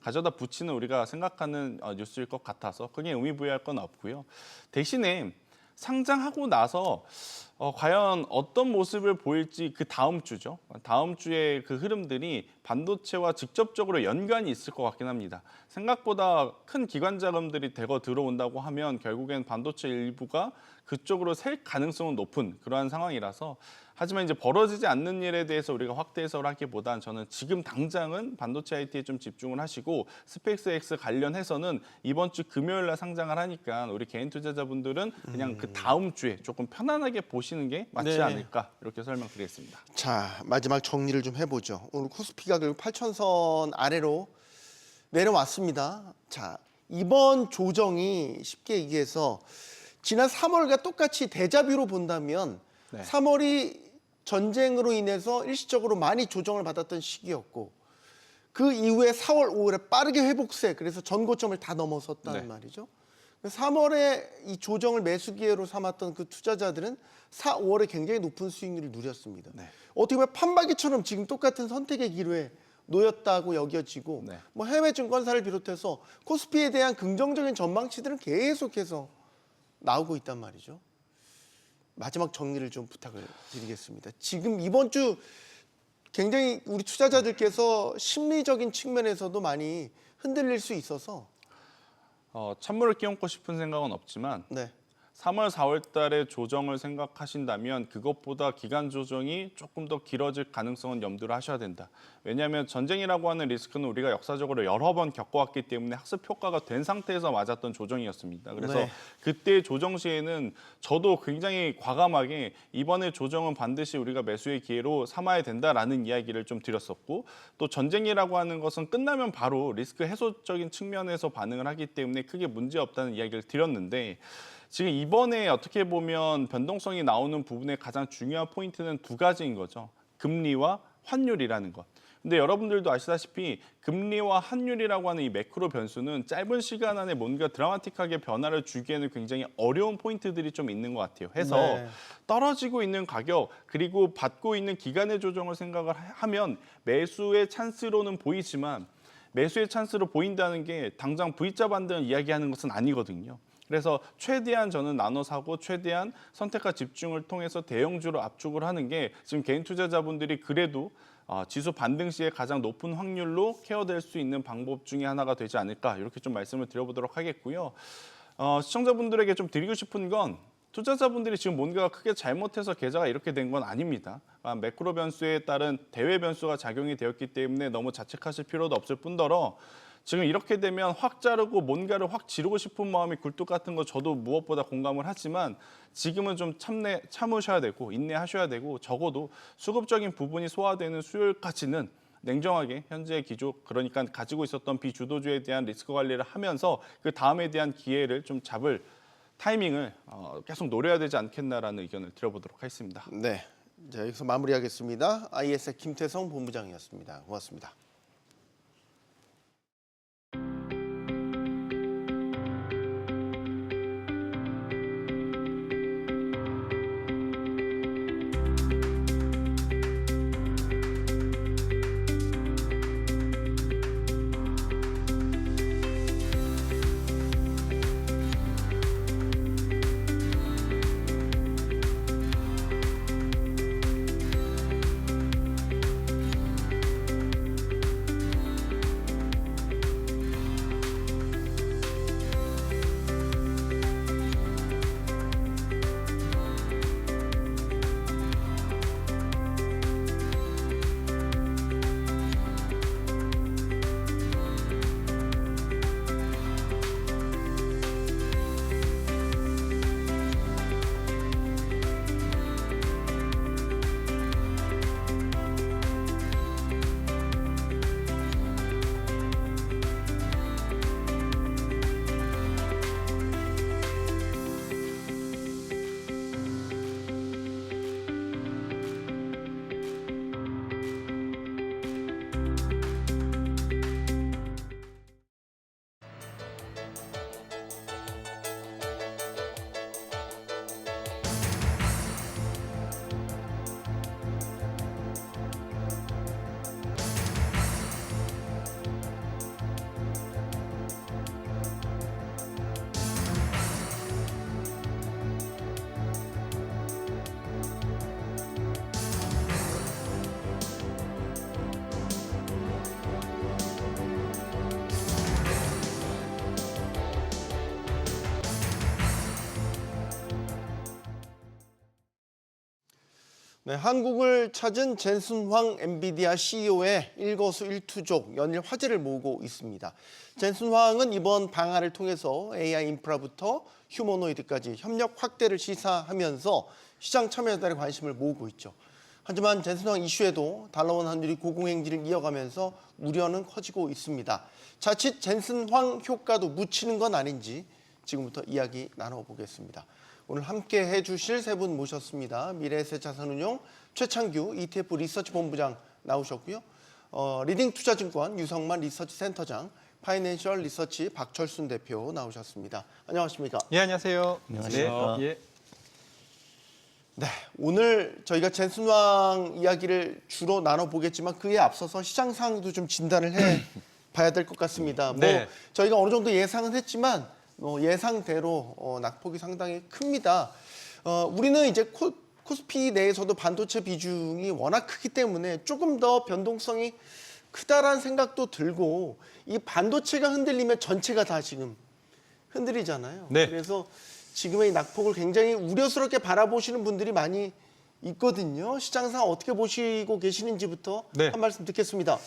가져다 붙이는 우리가 생각하는 뉴스일 것 같아서 그게 의미부여할 건 없고요. 대신에 상장하고 나서 과연 어떤 모습을 보일지 그 다음 주죠. 다음 주에 그 흐름들이 반도체와 직접적으로 연관이 있을 것 같긴 합니다. 생각보다 큰 기관 자금들이 대거 들어온다고 하면 결국엔 반도체 일부가 그쪽으로 셀 가능성은 높은 그러한 상황이라서 하지만 이제 벌어지지 않는 일에 대해서 우리가 확대 해석을 하기보단 저는 지금 당장은 반도체 IT에 좀 집중을 하시고 스페이스X 관련해서는 이번 주 금요일 날 상장을 하니까 우리 개인 투자자분들은 그냥 그 다음 주에 조금 편안하게 보시는 게 맞지 네. 않을까 이렇게 설명드리겠습니다. 자, 마지막 정리를 좀 해보죠. 오늘 코스피가 결국 8,000선 아래로 내려왔습니다. 자, 이번 조정이 쉽게 얘기해서 지난 3월과 똑같이 데자뷰로 본다면 네. 3월이 전쟁으로 인해서 일시적으로 많이 조정을 받았던 시기였고 그 이후에 4월, 5월에 빠르게 회복세, 그래서 전고점을 다 넘어섰다는 네. 말이죠. 3월에 이 조정을 매수 기회로 삼았던 그 투자자들은 4, 5월에 굉장히 높은 수익률을 누렸습니다. 네. 어떻게 보면 판박이처럼 지금 똑같은 선택의 기로에 놓였다고 여겨지고 네. 뭐 해외 증권사를 비롯해서 코스피에 대한 긍정적인 전망치들은 계속해서 나오고 있단 말이죠. 마지막 정리를 좀 부탁을 드리겠습니다. 지금 이번 주 굉장히 우리 투자자들께서 심리적인 측면에서도 많이 흔들릴 수 있어서 찬물을 끼얹고 싶은 생각은 없지만 네. 3월, 4월 달에 조정을 생각하신다면 그것보다 기간 조정이 조금 더 길어질 가능성은 염두를 하셔야 된다. 왜냐하면 전쟁이라고 하는 리스크는 우리가 역사적으로 여러 번 겪어왔기 때문에 학습 효과가 된 상태에서 맞았던 조정이었습니다. 그래서 네. 그때 조정 시에는 저도 굉장히 과감하게 이번에 조정은 반드시 우리가 매수의 기회로 삼아야 된다라는 이야기를 좀 드렸었고 또 전쟁이라고 하는 것은 끝나면 바로 리스크 해소적인 측면에서 반응을 하기 때문에 크게 문제 없다는 이야기를 드렸는데 지금 이번에 어떻게 보면 변동성이 나오는 부분의 가장 중요한 포인트는 두 가지인 거죠. 금리와 환율이라는 것. 근데 여러분들도 아시다시피 금리와 환율이라고 하는 이 매크로 변수는 짧은 시간 안에 뭔가 드라마틱하게 변화를 주기에는 굉장히 어려운 포인트들이 좀 있는 것 같아요. 해서 네. 떨어지고 있는 가격 그리고 받고 있는 기간의 조정을 생각을 하면 매수의 찬스로는 보이지만 매수의 찬스로 보인다는 게 당장 V자 반등을 이야기하는 것은 아니거든요. 그래서 최대한 저는 나눠 사고 최대한 선택과 집중을 통해서 대형주로 압축을 하는 게 지금 개인 투자자분들이 그래도 지수 반등 시에 가장 높은 확률로 케어될 수 있는 방법 중에 하나가 되지 않을까 이렇게 좀 말씀을 드려보도록 하겠고요. 시청자분들에게 좀 드리고 싶은 건 투자자분들이 지금 뭔가 크게 잘못해서 계좌가 이렇게 된 건 아닙니다. 매크로 변수에 따른 대외 변수가 작용이 되었기 때문에 너무 자책하실 필요도 없을 뿐더러 지금 이렇게 되면 확 자르고 뭔가를 확 지르고 싶은 마음이 굴뚝 같은 거 저도 무엇보다 공감을 하지만 지금은 좀 참으셔야 되고 인내하셔야 되고 적어도 수급적인 부분이 소화되는 수요일까지는 냉정하게 현재의 기조 그러니까 가지고 있었던 비주도주에 대한 리스크 관리를 하면서 그 다음에 대한 기회를 좀 잡을 타이밍을 계속 노려야 되지 않겠나라는 의견을 드려보도록 하겠습니다. 네. 자, 여기서 마무리하겠습니다. IS의 김태성 본부장이었습니다. 고맙습니다. 네, 한국을 찾은 젠슨 황 엔비디아 CEO의 일거수일투족 연일 화제를 모으고 있습니다. 젠슨 황은 이번 방안을 통해서 AI 인프라부터 휴머노이드까지 협력 확대를 시사하면서 시장 참여자들의 관심을 모으고 있죠. 하지만 젠슨 황 이슈에도 달러원 환율이 고공행진을 이어가면서 우려는 커지고 있습니다. 자칫 젠슨 황 효과도 묻히는 건 아닌지 지금부터 이야기 나눠보겠습니다. 오늘 함께 해주실 세 분 모셨습니다. 미래에셋자산운용 최창규 ETF 리서치 본부장 나오셨고요. 리딩투자증권 유성만 리서치 센터장, 파이낸셜 리서치 박철순 대표 나오셨습니다. 안녕하십니까? 예, 안녕하세요. 안녕하십니까? 네, 예. 네, 오늘 저희가 젠슨 황 이야기를 주로 나눠보겠지만 그에 앞서서 시장 상황도 좀 진단을 해봐야 될 것 같습니다. 네. 뭐 저희가 어느 정도 예상은 했지만 예상대로 낙폭이 상당히 큽니다. 우리는 이제 코스피 내에서도 반도체 비중이 워낙 크기 때문에 조금 더 변동성이 크다라는 생각도 들고 이 반도체가 흔들리면 전체가 다 지금 흔들리잖아요. 네. 그래서 지금의 이 낙폭을 굉장히 우려스럽게 바라보시는 분들이 많이 있거든요. 시장 상황 어떻게 보시고 계시는지부터 네. 한 말씀 듣겠습니다.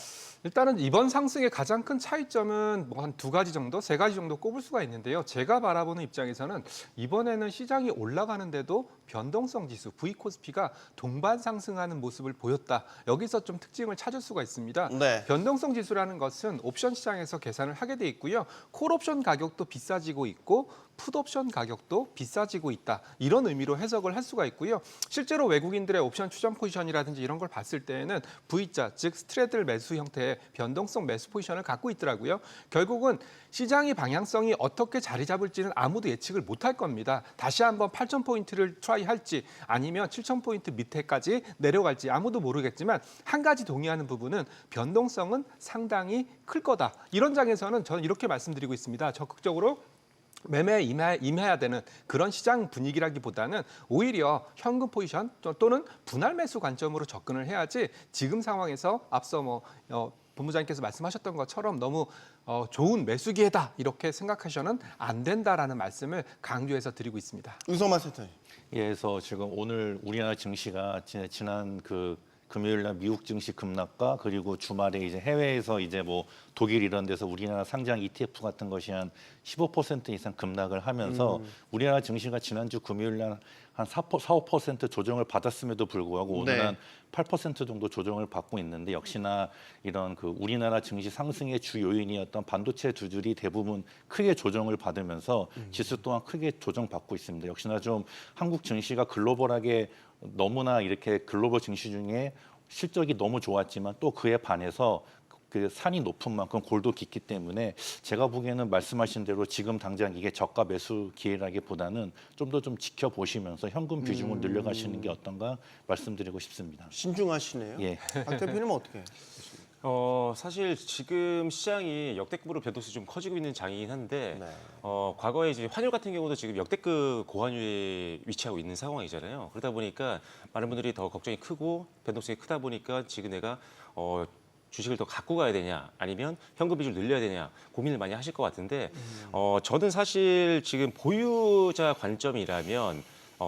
일단은 이번 상승의 가장 큰 차이점은 뭐 한 두 가지 정도, 세 가지 정도 꼽을 수가 있는데요. 제가 바라보는 입장에서는 이번에는 시장이 올라가는데도 변동성 지수, V코스피가 동반 상승하는 모습을 보였다. 여기서 좀 특징을 찾을 수가 있습니다. 네. 변동성 지수라는 것은 옵션 시장에서 계산을 하게 돼 있고요. 콜옵션 가격도 비싸지고 있고 풋옵션 가격도 비싸지고 있다. 이런 의미로 해석을 할 수가 있고요. 실제로 외국인들의 옵션 추정 포지션이라든지 이런 걸 봤을 때에는 V자, 즉 스트레들 매수 형태의 변동성 매수 포지션을 갖고 있더라고요. 결국은 시장의 방향성이 어떻게 자리 잡을지는 아무도 예측을 못할 겁니다. 다시 한번 8,000포인트를 트라이할지 아니면 7,000포인트 밑에까지 내려갈지 아무도 모르겠지만 한 가지 동의하는 부분은 변동성은 상당히 클 거다. 이런 장에서는 저는 이렇게 말씀드리고 있습니다. 적극적으로 매매에 임해야 되는 그런 시장 분위기라기보다는 오히려 현금 포지션 또는 분할 매수 관점으로 접근을 해야지 지금 상황에서 앞서 본부장님께서 말씀하셨던 것처럼 너무 좋은 매수 기회다 이렇게 생각하셔는 안 된다라는 말씀을 강조해서 드리고 있습니다. 유성만 센터님. 예, 그래서 지금 오늘 우리나라 증시가 지난 금요일 날 미국 증시 급락과 그리고 주말에 이제 해외에서 이제 뭐 독일 이런 데서 우리나라 상장 ETF 같은 것이 한 15% 이상 급락을 하면서 우리나라 증시가 지난주 금요일 날 한 4~5% 조정을 받았음에도 불구하고 오늘은 한 8% 정도 조정을 받고 있는데 역시나 이런 우리나라 증시 상승의 주 요인이었던 반도체 두들이 대부분 크게 조정을 받으면서 지수 또한 크게 조정받고 있습니다. 역시나 좀 한국 증시가 글로벌하게 너무나 이렇게 글로벌 증시 중에 실적이 너무 좋았지만 또 그에 반해서 그 산이 높은 만큼 골도 깊기 때문에 제가 보기에는 말씀하신 대로 지금 당장 이게 저가 매수 기회라기보다는 좀 더 좀 지켜보시면서 현금 비중을 늘려가시는 게 어떤가 말씀드리고 싶습니다. 신중하시네요. 예. 박 대표님은 어떻게? 사실 지금 시장이 역대급으로 변동성이 좀 커지고 있는 장이긴 한데 네. 과거에 이제 환율 같은 경우도 지금 역대급 고환율에 위치하고 있는 상황이잖아요. 그러다 보니까 많은 분들이 더 걱정이 크고 변동성이 크다 보니까 지금 내가 주식을 더 갖고 가야 되냐 아니면 현금 비중을 늘려야 되냐 고민을 많이 하실 것 같은데 저는 사실 지금 보유자 관점이라면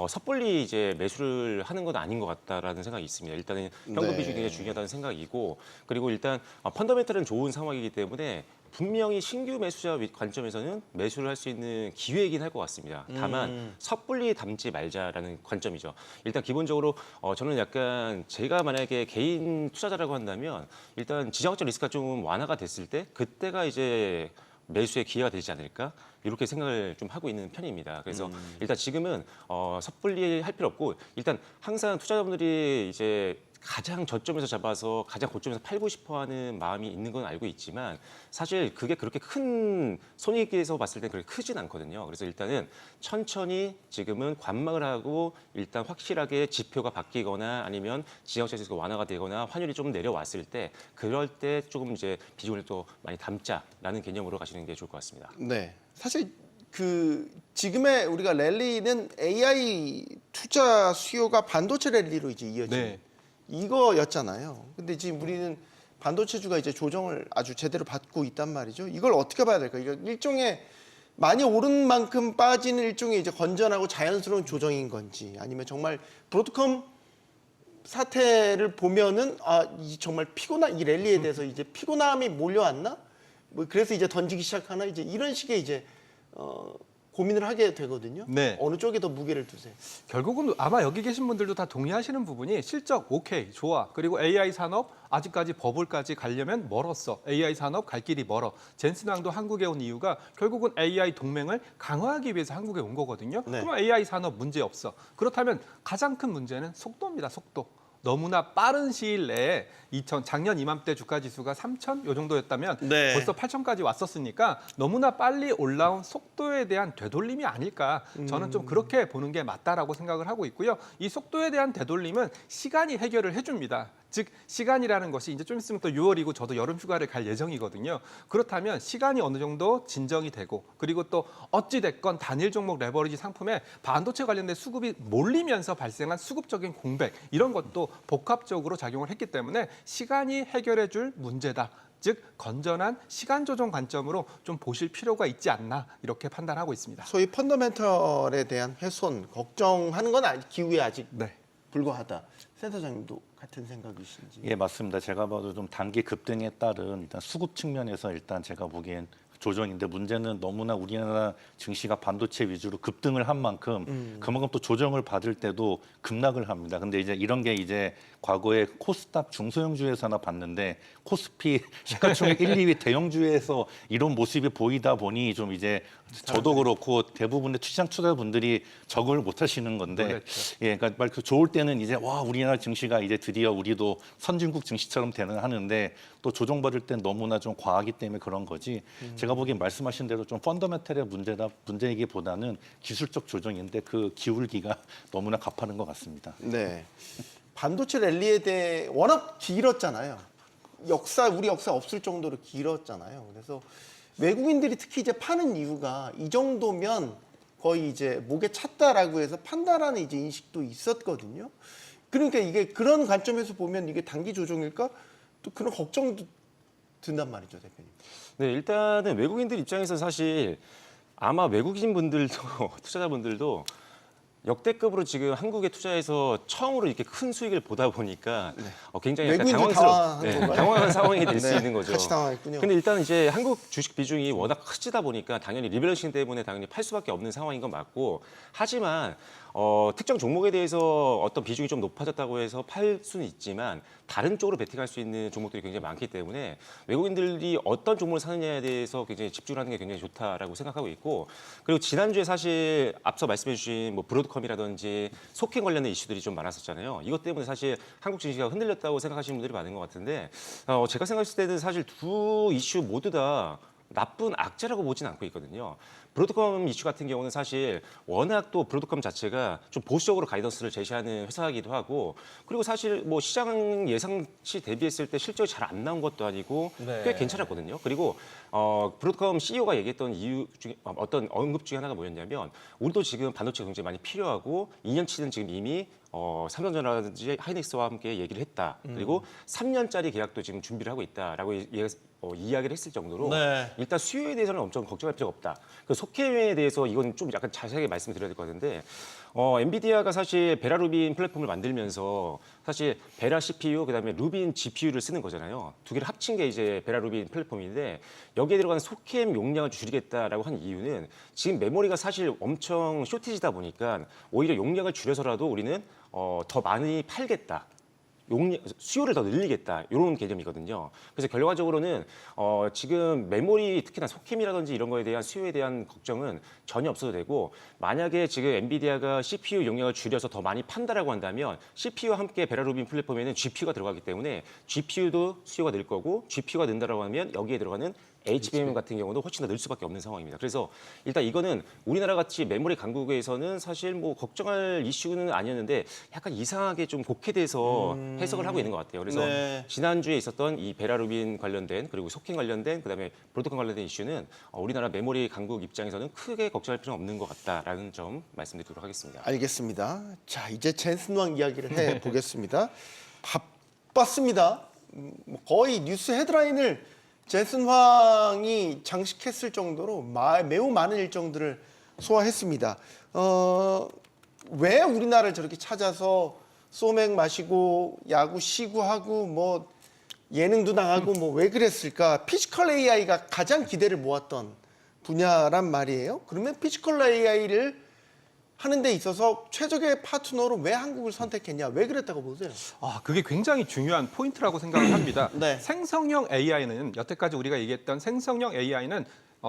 섣불리 이제 매수를 하는 건 아닌 것 같다라는 생각이 있습니다. 일단은 현금 네. 비중이 굉장히 중요하다는 생각이고 그리고 일단 펀더멘털은 좋은 상황이기 때문에 분명히 신규 매수자 관점에서는 매수를 할 수 있는 기회이긴 할 것 같습니다. 다만 섣불리 담지 말자라는 관점이죠. 일단 기본적으로 저는 약간 제가 만약에 개인 투자자라고 한다면 일단 지정학적 리스크가 좀 완화가 됐을 때 그때가 이제 매수의 기회가 되지 않을까 이렇게 생각을 좀 하고 있는 편입니다. 그래서 일단 지금은 섣불리 할 필요 없고 일단 항상 투자자분들이 이제 가장 저점에서 잡아서 가장 고점에서 팔고 싶어하는 마음이 있는 건 알고 있지만 사실 그게 그렇게 큰 손익에서 봤을 때 그렇게 크진 않거든요. 그래서 일단은 천천히 지금은 관망을 하고 일단 확실하게 지표가 바뀌거나 아니면 지정학적 리스크가 완화가 되거나 환율이 좀 내려왔을 때 그럴 때 조금 이제 비중을 또 많이 담자라는 개념으로 가시는 게 좋을 것 같습니다. 네. 사실 지금의 우리가 랠리는 AI 투자 수요가 반도체 랠리로 이제 이어지는 네. 이거였잖아요. 근데 지금 우리는 반도체주가 이제 조정을 아주 제대로 받고 있단 말이죠. 이걸 어떻게 봐야 될까? 이거 일종의 많이 오른 만큼 빠지는 일종의 이제 건전하고 자연스러운 조정인 건지 아니면 정말 브로드컴 사태를 보면은 정말 이 랠리에 대해서 이제 피곤함이 몰려왔나? 뭐 그래서 이제 던지기 시작하나? 이제 이런 식의 이제 고민을 하게 되거든요. 네. 어느 쪽에 더 무게를 두세요? 결국은 아마 여기 계신 분들도 다 동의하시는 부분이 실적 오케이 좋아. 그리고 AI 산업 아직까지 버블까지 가려면 멀었어. AI 산업 갈 길이 멀어. 젠슨 왕도 한국에 온 이유가 결국은 AI 동맹을 강화하기 위해서 한국에 온 거거든요. 네. 그럼 AI 산업 문제 없어. 그렇다면 가장 큰 문제는 속도입니다. 속도. 너무나 빠른 시일 내에 작년 이맘때 주가 지수가 3,000 요 정도였다면 네. 벌써 8,000까지 왔었으니까 너무나 빨리 올라온 속도에 대한 되돌림이 아닐까 저는 좀 그렇게 보는 게 맞다라고 생각을 하고 있고요. 이 속도에 대한 되돌림은 시간이 해결을 해줍니다. 즉 시간이라는 것이 이제 좀 있으면 또 6월이고 저도 여름 휴가를 갈 예정이거든요. 그렇다면 시간이 어느 정도 진정이 되고 그리고 또 어찌 됐건 단일 종목 레버리지 상품에 반도체 관련된 수급이 몰리면서 발생한 수급적인 공백 이런 것도 복합적으로 작용을 했기 때문에 시간이 해결해 줄 문제다. 즉 건전한 시간 조정 관점으로 좀 보실 필요가 있지 않나 이렇게 판단하고 있습니다. 소위 펀더멘털에 대한 훼손 걱정하는 건 기후에 아직 네. 불과하다. 센터장님도 같은 생각이신지? 예, 맞습니다. 제가 봐도 좀 단기 급등에 따른 일단 수급 측면에서 일단 제가 보기엔 조정인데 문제는 너무나 우리나라 증시가 반도체 위주로 급등을 한 만큼 그만큼 또 조정을 받을 때도 급락을 합니다. 근데 이제 이런 게 이제 과거에 코스닥 중소형주에서나 봤는데 코스피 시가총액 1, 2위 대형주에서 이런 모습이 보이다 보니 좀 이제 저도 그렇고 대부분의 시장 투자분들이 적응을 못 하시는 건데 놀랬죠. 예, 그러니까 말 그 좋을 때는 이제 와 우리나라 증시가 이제 드디어 우리도 선진국 증시처럼 되는 하는데 또 조정받을 땐 너무나 좀 과하기 때문에 그런 거지. 제가 보기엔 말씀하신 대로 좀 펀더멘털의 문제이기보다는 기술적 조정인데 그 기울기가 너무나 가파른 것 같습니다. 네. 반도체 랠리에 대해 워낙 길었잖아요. 우리 역사 없을 정도로 길었잖아요. 그래서 외국인들이 특히 이제 파는 이유가 이 정도면 거의 이제 목에 찼다라고 해서 판다라는 이제 인식도 있었거든요. 그러니까 이게 그런 관점에서 보면 이게 단기 조정일까? 또 그런 걱정도 든단 말이죠, 대표님. 네, 일단은 외국인들 입장에서 사실 아마 외국인 분들도 투자자분들도 역대급으로 지금 한국에 투자해서 처음으로 이렇게 큰 수익을 보다 보니까 굉장히 약간 외국인들 당황한 건가요? 당황한 상황이 될 수 네, 있는 거죠. 같이 당황했군요. 근데 일단 이제 한국 주식 비중이 워낙 크지다 보니까 당연히 리밸런싱 때문에 당연히 팔 수밖에 없는 상황인 건 맞고 하지만 특정 종목에 대해서 어떤 비중이 좀 높아졌다고 해서 팔 수는 있지만 다른 쪽으로 베팅할 수 있는 종목들이 굉장히 많기 때문에 외국인들이 어떤 종목을 사느냐에 대해서 굉장히 집중하는 게 굉장히 좋다라고 생각하고 있고 그리고 지난주에 사실 앞서 말씀해 주신 뭐 브로드컴이라든지 소킹 관련된 이슈들이 좀 많았었잖아요. 이것 때문에 사실 한국 증시가 흔들렸다고 생각하시는 분들이 많은 것 같은데 제가 생각했을 때는 사실 두 이슈 모두 다 나쁜 악재라고 보진 않고 있거든요. 브로드컴 이슈 같은 경우는 사실 워낙 또 브로드컴 자체가 좀 보수적으로 가이던스를 제시하는 회사이기도 하고 그리고 사실 뭐 시장 예상치 대비했을 때 실적이 잘 안 나온 것도 아니고 꽤 괜찮았거든요. 그리고 브로드컴 CEO가 얘기했던 이유 중에 어떤 언급 중에 하나가 뭐였냐면 우리도 지금 반도체가 굉장히 많이 필요하고 2년치는 지금 이미 삼성전자라든지 하이닉스와 함께 얘기를 했다. 그리고 3년짜리 계약도 지금 준비를 하고 있다라고 이야기를 했을 정도로 네. 일단 수요에 대해서는 엄청 걱정할 필요가 없다. 그 속해에 대해서 이건 좀 약간 자세하게 말씀드려야 될 것 같은데 엔비디아가 사실 베라 루빈 플랫폼을 만들면서 사실 베라 CPU 그다음에 루빈 GPU를 쓰는 거잖아요. 두 개를 합친 게 이제 베라 루빈 플랫폼인데 여기에 들어가는 속햄 용량을 줄이겠다라고 한 이유는 지금 메모리가 사실 엄청 쇼티지다 보니까 오히려 용량을 줄여서라도 우리는 더 많이 팔겠다. 수요를 더 늘리겠다 이런 개념이거든요. 그래서 결과적으로는 지금 메모리 특히나 속힘이라든지 이런 거에 대한 수요에 대한 걱정은 전혀 없어도 되고 만약에 지금 엔비디아가 CPU 용량을 줄여서 더 많이 판다라고 한다면 CPU와 함께 베라 루빈 플랫폼에는 GPU가 들어가기 때문에 GPU도 수요가 늘 거고 GPU가 는다라고 하면 여기에 들어가는 HBM 같은 경우도 훨씬 더 늘 수밖에 없는 상황입니다. 그래서 일단 이거는 우리나라 같이 메모리 강국에서는 사실 뭐 걱정할 이슈는 아니었는데 약간 이상하게 좀 곡해돼서 해석을 하고 있는 것 같아요. 그래서 네. 지난주에 있었던 이 베라루빈 관련된 그리고 소킹 관련된 그다음에 브로드컴 관련된 이슈는 우리나라 메모리 강국 입장에서는 크게 걱정할 필요는 없는 것 같다라는 점 말씀드리도록 하겠습니다. 알겠습니다. 자, 이제 젠슨 왕 이야기를 해 보겠습니다. 바빴습니다. 거의 뉴스 헤드라인을 젠슨 황이 장식했을 정도로 매우 많은 일정들을 소화했습니다. 왜 우리나라를 저렇게 찾아서 소맥 마시고 야구 시구하고 뭐 예능도 나가고 뭐 왜 그랬을까? 피지컬 AI가 가장 기대를 모았던 분야란 말이에요. 그러면 피지컬 AI를 하는 데 있어서 최적의 파트너로 왜 한국을 선택했냐? 왜 그랬다고 보세요? 그게 굉장히 중요한 포인트라고 생각을 합니다. 네. 생성형 AI는 여태까지 우리가 얘기했던 생성형 AI는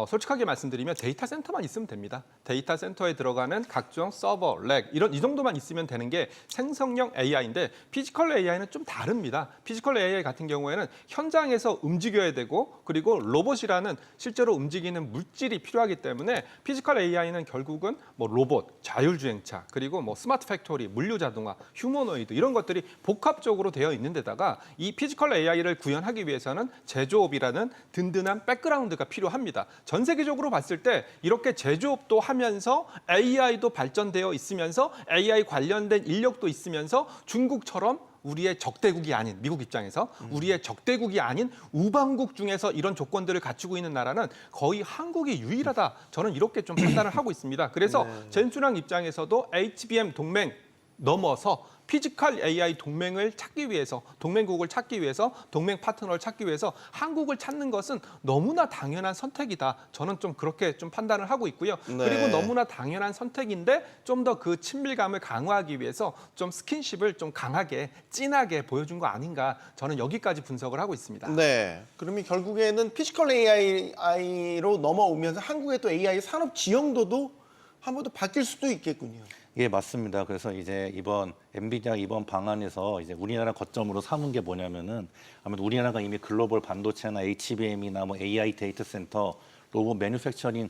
솔직하게 말씀드리면 데이터 센터만 있으면 됩니다. 데이터 센터에 들어가는 각종 서버, 렉 이 정도만 있으면 되는 게 생성형 AI인데 피지컬 AI는 좀 다릅니다. 피지컬 AI 같은 경우에는 현장에서 움직여야 되고 그리고 로봇이라는 실제로 움직이는 물질이 필요하기 때문에 피지컬 AI는 결국은 뭐 로봇, 자율주행차 그리고 뭐 스마트 팩토리, 물류 자동화, 휴머노이드 이런 것들이 복합적으로 되어 있는 데다가 이 피지컬 AI를 구현하기 위해서는 제조업이라는 든든한 백그라운드가 필요합니다. 전 세계적으로 봤을 때 이렇게 제조업도 하면서 AI도 발전되어 있으면서 AI 관련된 인력도 있으면서 중국처럼 우리의 적대국이 아닌 미국 입장에서 우리의 적대국이 아닌 우방국 중에서 이런 조건들을 갖추고 있는 나라는 거의 한국이 유일하다. 저는 이렇게 좀 판단을 하고 있습니다. 그래서 젠순왕 입장에서도 HBM 동맹 넘어서 피지컬 AI 동맹을 찾기 위해서 동맹국을 찾기 위해서 동맹 파트너를 찾기 위해서 한국을 찾는 것은 너무나 당연한 선택이다. 저는 좀 그렇게 좀 판단을 하고 있고요. 네. 그리고 너무나 당연한 선택인데 좀 더 그 친밀감을 강화하기 위해서 좀 스킨십을 좀 강하게 진하게 보여준 거 아닌가. 저는 여기까지 분석을 하고 있습니다. 네. 그러면 결국에는 피지컬 AI로 넘어오면서 한국의 또 AI 산업 지형도도 한 번 더 바뀔 수도 있겠군요. 예, 맞습니다. 그래서 이제 이번 엔비디아 이번 방안에서 이제 우리나라 거점으로 삼은 게 뭐냐면은 아무래도 우리나라가 이미 글로벌 반도체나 HBM이나 뭐 AI 데이터 센터, 로봇 매뉴팩처링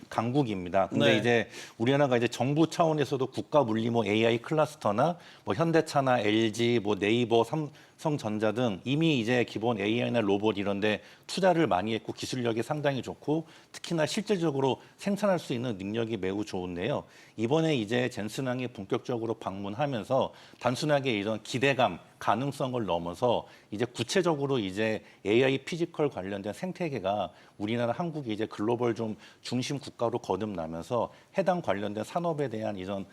강국입니다. 근데 네. 이제 우리나라가 이제 정부 차원에서도 국가 물리 뭐 AI 클러스터나 뭐 현대차나 LG, 뭐 네이버, 삼성전자 등 이미 이제 기본 AI나 로봇 이런데 투자를 많이 했고 기술력이 상당히 좋고 특히나 실질적으로 생산할 수 있는 능력이 매우 좋은데요. 이번에 이제 젠슨왕이 본격적으로 방문하면서 단순하게 이런 기대감, 가능성을 넘어서 이제 구체적으로 이제 AI 피지컬 관련된 생태계가 우리나라 한국이 이제 글로벌 좀 중심 국가로 거듭나면서 해당 관련된 산업에 대한 이런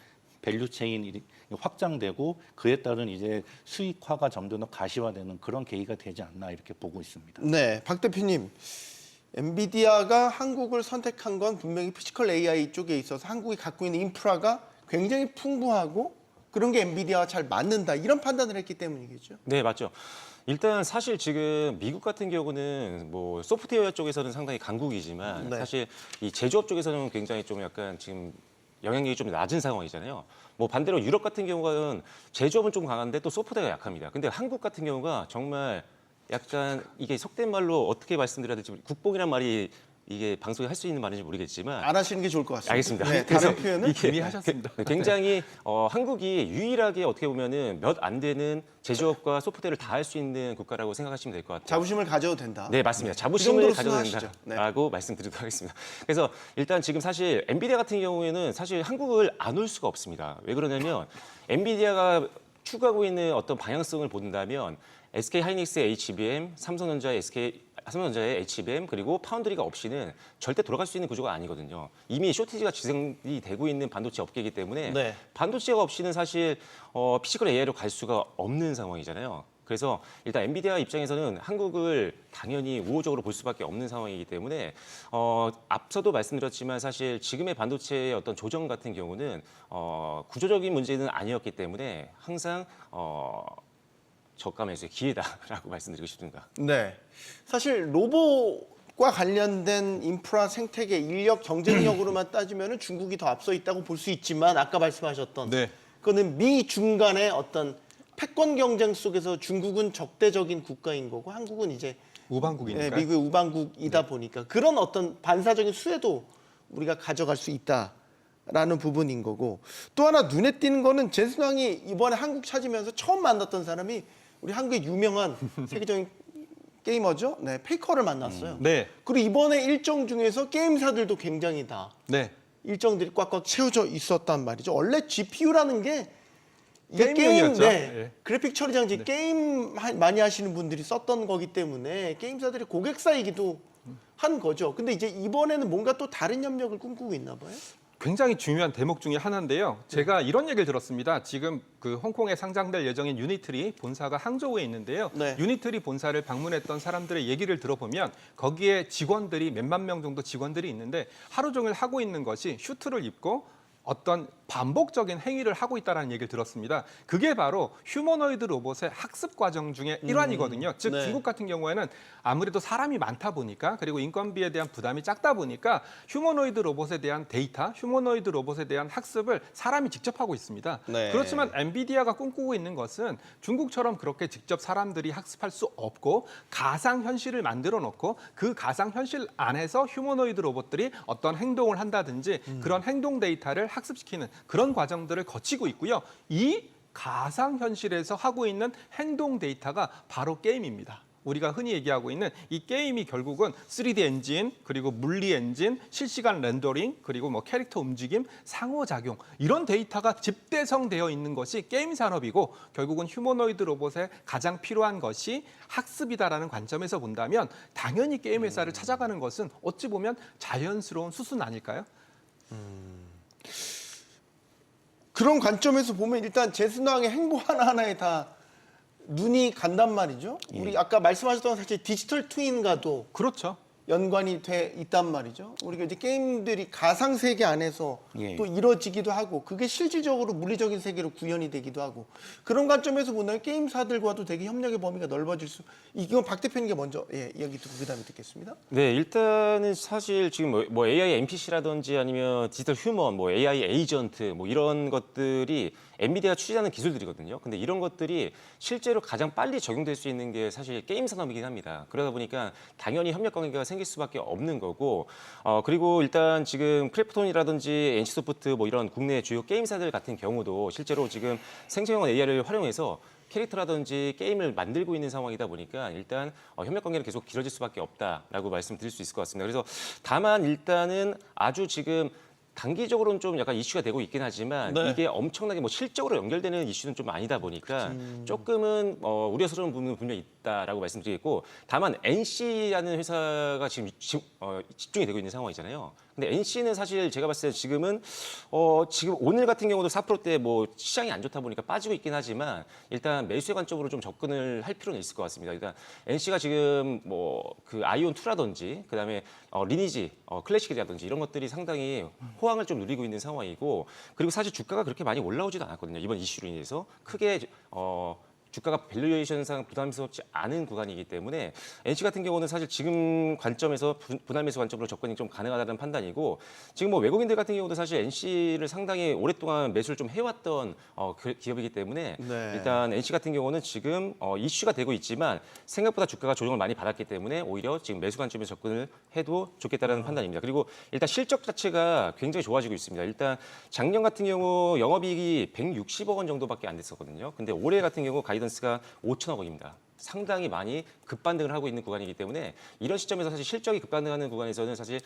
밸류체인이 확장되고 그에 따른 이제 수익화가 점점 더 가시화되는 그런 계기가 되지 않나 이렇게 보고 있습니다. 네, 박 대표님. 엔비디아가 한국을 선택한 건 분명히 피지컬 AI 쪽에 있어서 한국이 갖고 있는 인프라가 굉장히 풍부하고 그런 게 엔비디아와 잘 맞는다 이런 판단을 했기 때문이겠죠. 네, 맞죠. 일단 사실 지금 미국 같은 경우는 뭐 소프트웨어 쪽에서는 상당히 강국이지만 네. 사실 이 제조업 쪽에서는 굉장히 좀 약간 지금 영향력이 좀 낮은 상황이잖아요. 뭐 반대로 유럽 같은 경우는 제조업은 좀 강한데 또 소프트웨어가 약합니다. 근데 한국 같은 경우가 정말 약간 이게 속된 말로 어떻게 말씀드려야 될지 국뽕이란 말이 이게 방송에 할 수 있는 말인지 모르겠지만 안 하시는 게 좋을 것 같습니다. 알겠습니다. 네, 그래서 다른 표현은 이미 하셨습니다. 굉장히 한국이 유일하게 어떻게 보면은 몇 안 되는 제조업과 소프트웨어를 다 할 수 있는 국가라고 생각하시면 될 것 같아요. 자부심을 가져도 된다. 네, 맞습니다. 그 자부심을 정도로 가져도 생각하시죠. 된다라고 말씀드리도록 하겠습니다. 그래서 일단 지금 사실 엔비디아 같은 경우에는 사실 한국을 안 올 수가 없습니다. 왜 그러냐면 엔비디아가 추구하고 있는 어떤 방향성을 본다면 SK 하이닉스의 HBM, 삼성전자의 HBM 그리고 파운드리가 없이는 절대 돌아갈 수 있는 구조가 아니거든요. 이미 쇼티지가 지생이 되고 있는 반도체 업계이기 때문에 네. 반도체가 없이는 사실 피지컬 AI로 갈 수가 없는 상황이잖아요. 그래서 일단 엔비디아 입장에서는 한국을 당연히 우호적으로 볼 수밖에 없는 상황이기 때문에 앞서도 말씀드렸지만 사실 지금의 반도체의 어떤 조정 같은 경우는 구조적인 문제는 아니었기 때문에 항상 저가 매수의 기회다라고 말씀드리고 싶습니다. 네. 사실 로봇과 관련된 인프라 생태계 인력 경쟁력으로만 따지면 중국이 더 앞서 있다고 볼 수 있지만 아까 말씀하셨던 네. 그거는 미중 간의 어떤 패권 경쟁 속에서 중국은 적대적인 국가인 거고 한국은 이제 우방국이니까. 미국의 우방국이다 보니까 그런 어떤 반사적인 수혜도 우리가 가져갈 수 있다라는 부분인 거고 또 하나 눈에 띄는 거는 젠슨왕이 이번에 한국 찾으면서 처음 만났던 사람이 우리 한국의 유명한 세계적인 게이머죠. 네, 페이커를 만났어요. 네. 그리고 이번에 일정 중에서 게임사들도 굉장히 다 네. 일정들이 꽉꽉 채워져 있었단 말이죠. 원래 GPU라는 게 이게 게임용이었죠. 네, 예. 그래픽 처리 장치 게임 많이 하시는 분들이 썼던 거기 때문에 게임사들이 고객사이기도 한 거죠. 근데 이제 이번에는 뭔가 또 다른 협력을 꿈꾸고 있나 봐요. 굉장히 중요한 대목 중에 하나인데요. 제가 이런 얘기를 들었습니다. 지금 그 홍콩에 상장될 예정인 유니트리 본사가 항저우에 있는데요. 네. 유니트리 본사를 방문했던 사람들의 얘기를 들어보면 거기에 직원들이 몇만 명 정도 직원들이 있는데 하루 종일 하고 있는 것이 슈트를 입고 어떤 반복적인 행위를 하고 있다는 얘기를 들었습니다. 그게 바로 휴머노이드 로봇의 학습 과정 중에 일환이거든요. 즉 네. 중국 같은 경우에는 아무래도 사람이 많다 보니까 그리고 인건비에 대한 부담이 작다 보니까 휴머노이드 로봇에 대한 데이터, 휴머노이드 로봇에 대한 학습을 사람이 직접 하고 있습니다. 네. 그렇지만 엔비디아가 꿈꾸고 있는 것은 중국처럼 그렇게 직접 사람들이 학습할 수 없고 가상 현실을 만들어 놓고 그 가상 현실 안에서 휴머노이드 로봇들이 어떤 행동을 한다든지 그런 행동 데이터를 학습시키는 그런 과정들을 거치고 있고요. 이 가상 현실에서 하고 있는 행동 데이터가 바로 게임입니다. 우리가 흔히 얘기하고 있는 이 게임이 결국은 3D 엔진, 그리고 물리 엔진, 실시간 렌더링, 그리고 뭐 캐릭터 움직임, 상호작용 이런 데이터가 집대성되어 있는 것이 게임 산업이고 결국은 휴머노이드 로봇에 가장 필요한 것이 학습이다라는 관점에서 본다면 당연히 게임 회사를 찾아가는 것은 어찌 보면 자연스러운 수순 아닐까요? 그런 관점에서 보면 일단 제스나왕의 행보 하나하나에 다 눈이 간단 말이죠. 우리 아까 말씀하셨던 사실 디지털 트윈과도 그렇죠. 연관이 돼 있단 말이죠. 우리가 이제 게임들이 가상 세계 안에서 예. 또 이루어지기도 하고 그게 실질적으로 물리적인 세계로 구현이 되기도 하고 그런 관점에서 보면 게임사들과도 되게 협력의 범위가 넓어질 수. 이건 박 대표님께 먼저 이야기 듣고 그다음에 듣겠습니다. 네, 일단은 사실 지금 뭐 AI NPC라든지 아니면 디지털 휴먼, 뭐 AI 에이전트 뭐 이런 것들이 엔비디아가 추진하는 기술들이거든요. 근데 이런 것들이 실제로 가장 빨리 적용될 수 있는 게 사실 게임 산업이긴 합니다. 그러다 보니까 당연히 협력 관계가 생길 수밖에 없는 거고, 그리고 일단 지금 크래프톤이라든지 NC소프트 뭐 이런 국내 주요 게임사들 같은 경우도 실제로 지금 생성형 AI를 활용해서 캐릭터라든지 게임을 만들고 있는 상황이다 보니까 일단 협력 관계는 계속 길어질 수밖에 없다라고 말씀드릴 수 있을 것 같습니다. 그래서 다만 일단은 아주 지금 단기적으로는 좀 약간 이슈가 되고 있긴 하지만 네. 이게 엄청나게 뭐 실적으로 연결되는 이슈는 좀 아니다 보니까 조금은 우려스러운 부분은 분명히 있다라고 말씀드리겠고 다만 NC라는 회사가 지금 집중이 되고 있는 상황이잖아요. 근데 NC는 사실 제가 봤을 때 지금은 지금 오늘 같은 경우도 4%대 뭐 시장이 안 좋다 보니까 빠지고 있긴 하지만 일단 매수의 관점으로 좀 접근을 할 필요는 있을 것 같습니다. 일단 NC가 지금 뭐 그 아이온 2라든지 그다음에 리니지, 클래식이라든지 이런 것들이 상당히 호황을 좀 누리고 있는 상황이고 그리고 사실 주가가 그렇게 많이 올라오지도 않았거든요. 이번 이슈로 인해서 크게 주가가 밸류에이션상 부담스럽지 않은 구간이기 때문에 NC 같은 경우는 사실 지금 관점에서 분할 매수 관점으로 접근이 좀 가능하다는 판단이고 지금 뭐 외국인들 같은 경우도 사실 NC를 상당히 오랫동안 매수를 좀 해왔던 기업이기 때문에 네. 일단 NC 같은 경우는 지금 이슈가 되고 있지만 생각보다 주가가 조정을 많이 받았기 때문에 오히려 지금 매수 관점에서 접근을 해도 좋겠다는 판단입니다. 그리고 일단 실적 자체가 굉장히 좋아지고 있습니다. 일단 작년 같은 경우 영업이익이 160억 원 정도밖에 안 됐었거든요. 근데 올해 같은 경우 가이던스가 5천억 원입니다. 상당히 많이 급반등을 하고 있는 구간이기 때문에 이런 시점에서 사실 실적이 급반등하는 구간에서는 사실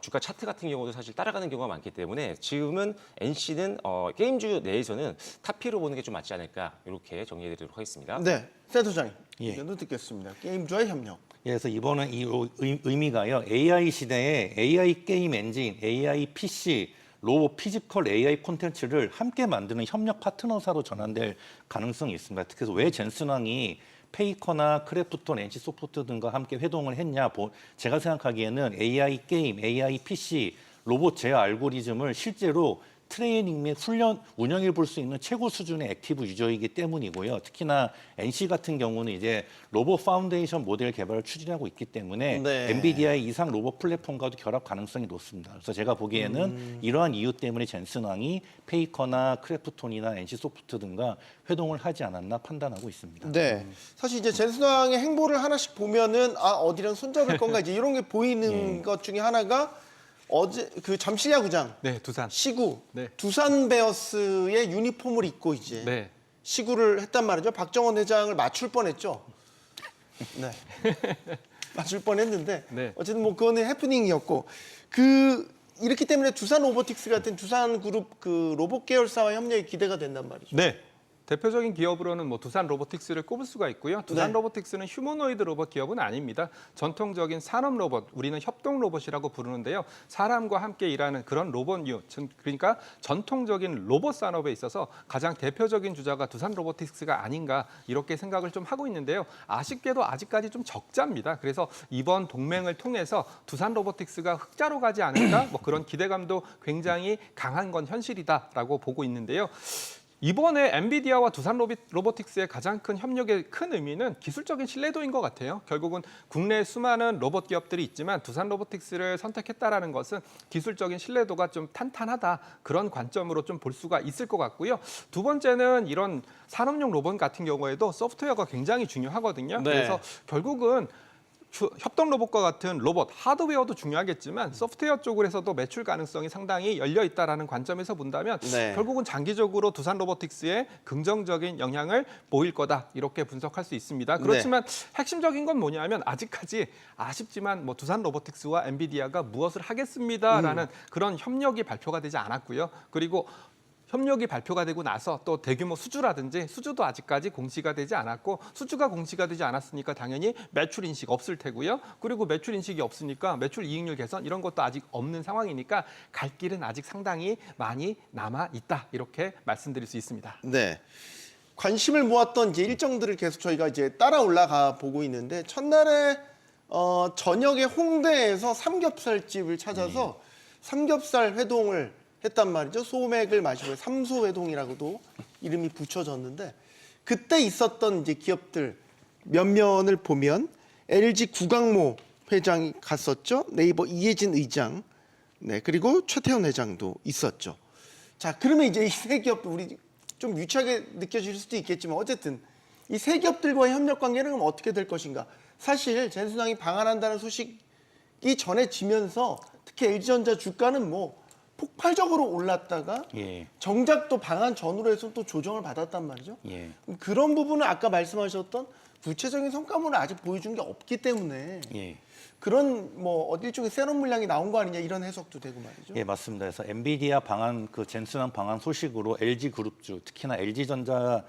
주가 차트 같은 경우도 사실 따라가는 경우가 많기 때문에 지금은 NC는 게임주 내에서는 탑피로 보는 게 좀 맞지 않을까 이렇게 정리해드리도록 하겠습니다. 네, 센터장님 예. 의견도 듣겠습니다. 게임주와의 협력. 그래서 이번은 이 의미가요. AI 시대에 AI 게임 엔진, AI PC, 로봇 피지컬 AI 콘텐츠를 함께 만드는 협력 파트너사로 전환될 가능성이 있습니다. 그래서 왜 젠슨왕이 페이커나 크래프톤, NC소프트 등과 함께 회동을 했냐? 제가 생각하기에는 AI 게임, AI PC, 로봇 제어 알고리즘을 실제로 트레이닝 및 훈련, 운영해 볼 수 있는 최고 수준의 액티브 유저이기 때문이고요. 특히나 NC 같은 경우는 이제 로봇 파운데이션 모델 개발을 추진하고 있기 때문에 네. 엔비디아의 이상 로봇 플랫폼과도 결합 가능성이 높습니다. 그래서 제가 보기에는 이러한 이유 때문에 젠슨왕이 페이커나 크래프톤이나 NC소프트 등과 회동을 하지 않았나 판단하고 있습니다. 네, 사실 이제 젠슨왕의 행보를 하나씩 보면은 어디랑 손잡을 건가 이제 이런 게 보이는 것 중에 하나가 어제 그 잠실 야구장 네, 두산. 시구 네. 두산 베어스의 유니폼을 입고 이제 네. 시구를 했단 말이죠. 박정원 회장을 맞출 뻔했죠. 네, 맞출 뻔했는데 네. 어쨌든 뭐 그거는 해프닝이었고 이렇기 때문에 두산 로보틱스 같은 두산 그룹 그 로봇 계열사와 협력이 기대가 된단 말이죠. 네. 대표적인 기업으로는 뭐 두산 로보틱스를 꼽을 수가 있고요. 두산 네. 로보틱스는 휴머노이드 로봇 기업은 아닙니다. 전통적인 산업 로봇, 우리는 협동 로봇이라고 부르는데요. 사람과 함께 일하는 그런 로봇류, 그러니까 전통적인 로봇 산업에 있어서 가장 대표적인 주자가 두산 로보틱스가 아닌가 이렇게 생각을 좀 하고 있는데요. 아쉽게도 아직까지 좀 적자입니다. 그래서 이번 동맹을 통해서 두산 로보틱스가 흑자로 가지 않을까 뭐 그런 기대감도 굉장히 강한 건 현실이다라고 보고 있는데요. 이번에 엔비디아와 두산 로보틱스의 가장 큰 협력의 큰 의미는 기술적인 신뢰도인 것 같아요. 결국은 국내에 수많은 로봇 기업들이 있지만 두산 로보틱스를 선택했다라는 것은 기술적인 신뢰도가 좀 탄탄하다 그런 관점으로 좀 볼 수가 있을 것 같고요. 두 번째는 이런 산업용 로봇 같은 경우에도 소프트웨어가 굉장히 중요하거든요. 네. 그래서 결국은 협동 로봇과 같은 로봇, 하드웨어도 중요하겠지만 소프트웨어 쪽에서도 매출 가능성이 상당히 열려 있다라는 관점에서 본다면 네. 결국은 장기적으로 두산 로보틱스에 긍정적인 영향을 보일 거다 이렇게 분석할 수 있습니다. 그렇지만 핵심적인 건 뭐냐면 아직까지 아쉽지만 뭐 두산 로보틱스와 엔비디아가 무엇을 하겠습니다라는 그런 협력이 발표가 되지 않았고요. 그리고 협력이 발표가 되고 나서 또 대규모 수주라든지 수주도 아직까지 공시가 되지 않았고 수주가 공시가 되지 않았으니까 당연히 매출 인식 없을 테고요. 그리고 매출 인식이 없으니까 매출 이익률 개선 이런 것도 아직 없는 상황이니까 갈 길은 아직 상당히 많이 남아 있다. 이렇게 말씀드릴 수 있습니다. 네. 관심을 모았던 이제 일정들을 계속 저희가 이제 따라 올라가 보고 있는데 첫날에 저녁에 홍대에서 삼겹살집을 찾아서 삼겹살 회동을 했단 말이죠. 소맥을 마시고 삼소회동이라고도 이름이 붙여졌는데 그때 있었던 이제 기업들 몇면을 보면 LG 구강모 회장이 갔었죠. 네이버 이해진 의장, 네 그리고 최태원 회장도 있었죠. 자 그러면 이제 이 세 기업 우리 좀 유치하게 느껴질 수도 있겠지만 어쨌든 이 세 기업들과의 협력 관계는 그럼 어떻게 될 것인가? 사실 젠순항이 방한한다는 소식이 전해지면서 특히 LG전자 주가는 뭐 폭발적으로 올랐다가 예. 정작 또 방한 전후로 해서 또 조정을 받았단 말이죠. 예. 그런 부분은 아까 말씀하셨던 구체적인 성과물을 아직 보여준 게 없기 때문에 예. 그런 뭐 일종의 세럼 물량이 나온 거 아니냐 이런 해석도 되고 말이죠. 예, 맞습니다. 그래서 엔비디아 방한 그 젠슨한 방한 소식으로 LG 그룹주, 특히나 LG전자나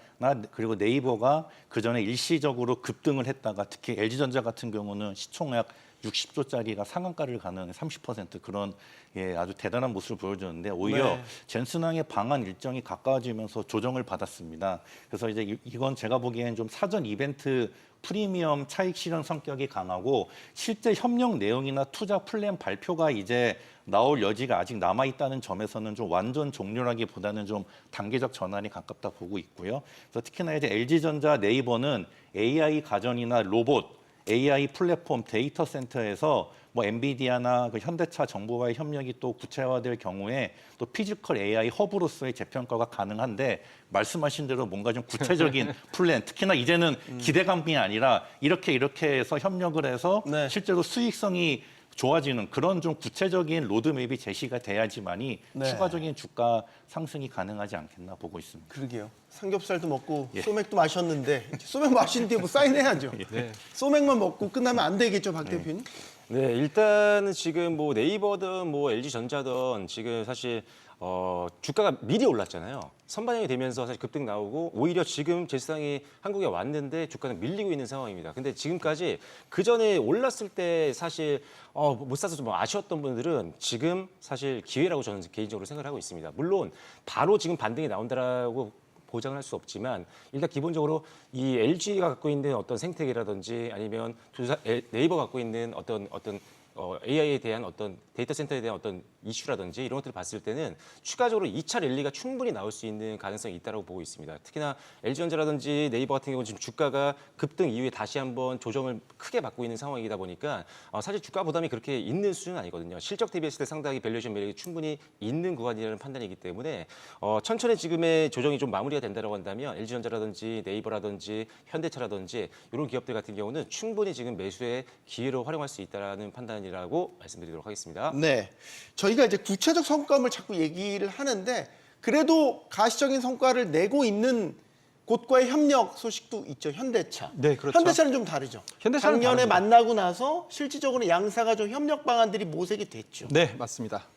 그리고 네이버가 그 전에 일시적으로 급등을 했다가 특히 LG전자 같은 경우는 시총약 60조짜리가 상한가를 가는 30% 그런 예, 아주 대단한 모습을 보여줬는데 오히려 네. 젠슨항의 방한 일정이 가까워지면서 조정을 받았습니다. 그래서 이제 이건 제가 보기엔 좀 사전 이벤트 프리미엄 차익 실현 성격이 강하고 실제 협력 내용이나 투자 플랜 발표가 이제 나올 여지가 아직 남아 있다는 점에서는 좀 완전 종료라기보다는 좀 단계적 전환이 가깝다 보고 있고요. 그래서 특히나 이제 LG전자, 네이버는 AI 가전이나 로봇 AI 플랫폼 데이터 센터에서 뭐 엔비디아나 그 현대차 정부와의 협력이 또 구체화될 경우에 또 피지컬 AI 허브로서의 재평가가 가능한데 말씀하신 대로 뭔가 좀 구체적인 플랜, 특히나 이제는 기대감이 아니라 이렇게 해서 협력을 해서 네. 실제로 수익성이 좋아지는 그런 좀 구체적인 로드맵이 제시가 돼야지만이 네. 추가적인 주가 상승이 가능하지 않겠나 보고 있습니다. 그러게요. 삼겹살도 먹고 예. 소맥도 마셨는데 소맥 마신 뒤에 뭐 사인해야죠. 네. 소맥만 먹고 끝나면 안 되겠죠, 박 대표님? 네, 일단은 지금 뭐 네이버든 뭐 LG전자든 지금 사실 주가가 미리 올랐잖아요. 선반영이 되면서 사실 급등 나오고 오히려 지금 제스상이 한국에 왔는데 주가는 밀리고 있는 상황입니다. 근데 지금까지 그 전에 올랐을 때 사실 못 사서 좀 아쉬웠던 분들은 지금 사실 기회라고 저는 개인적으로 생각을 하고 있습니다. 물론 바로 지금 반등이 나온다라고 보장을 할 수 없지만 일단 기본적으로 이 LG가 갖고 있는 어떤 생태계라든지 아니면 네이버 갖고 있는 어떤 AI에 대한 어떤 데이터 센터에 대한 어떤 이슈라든지 이런 것들을 봤을 때는 추가적으로 2차 랠리가 충분히 나올 수 있는 가능성이 있다고 보고 있습니다. 특히나 LG전자라든지 네이버 같은 경우는 지금 주가가 급등 이후에 다시 한번 조정을 크게 받고 있는 상황이다 보니까 사실 주가 부담이 그렇게 있는 수준은 아니거든요. 실적 대비했을 때 상당히 밸류에이션 매력이 충분히 있는 구간이라는 판단이기 때문에 천천히 지금의 조정이 좀 마무리가 된다고 한다면 LG전자라든지 네이버라든지 현대차라든지 이런 기업들 같은 경우는 충분히 지금 매수의 기회로 활용할 수 있다는 판단이라고 말씀드리도록 하겠습니다. 네. 저희가 이제 구체적 성과물 자꾸 얘기를 하는데 그래도 가시적인 성과를 내고 있는 곧과의 협력 소식도 있죠. 현대차. 네, 그렇죠. 현대차는 좀 다르죠. 현대차는 작년에 다릅니다. 만나고 나서 실질적으로 양사가 좀 협력 방안들이 모색이 됐죠. 네, 맞습니다.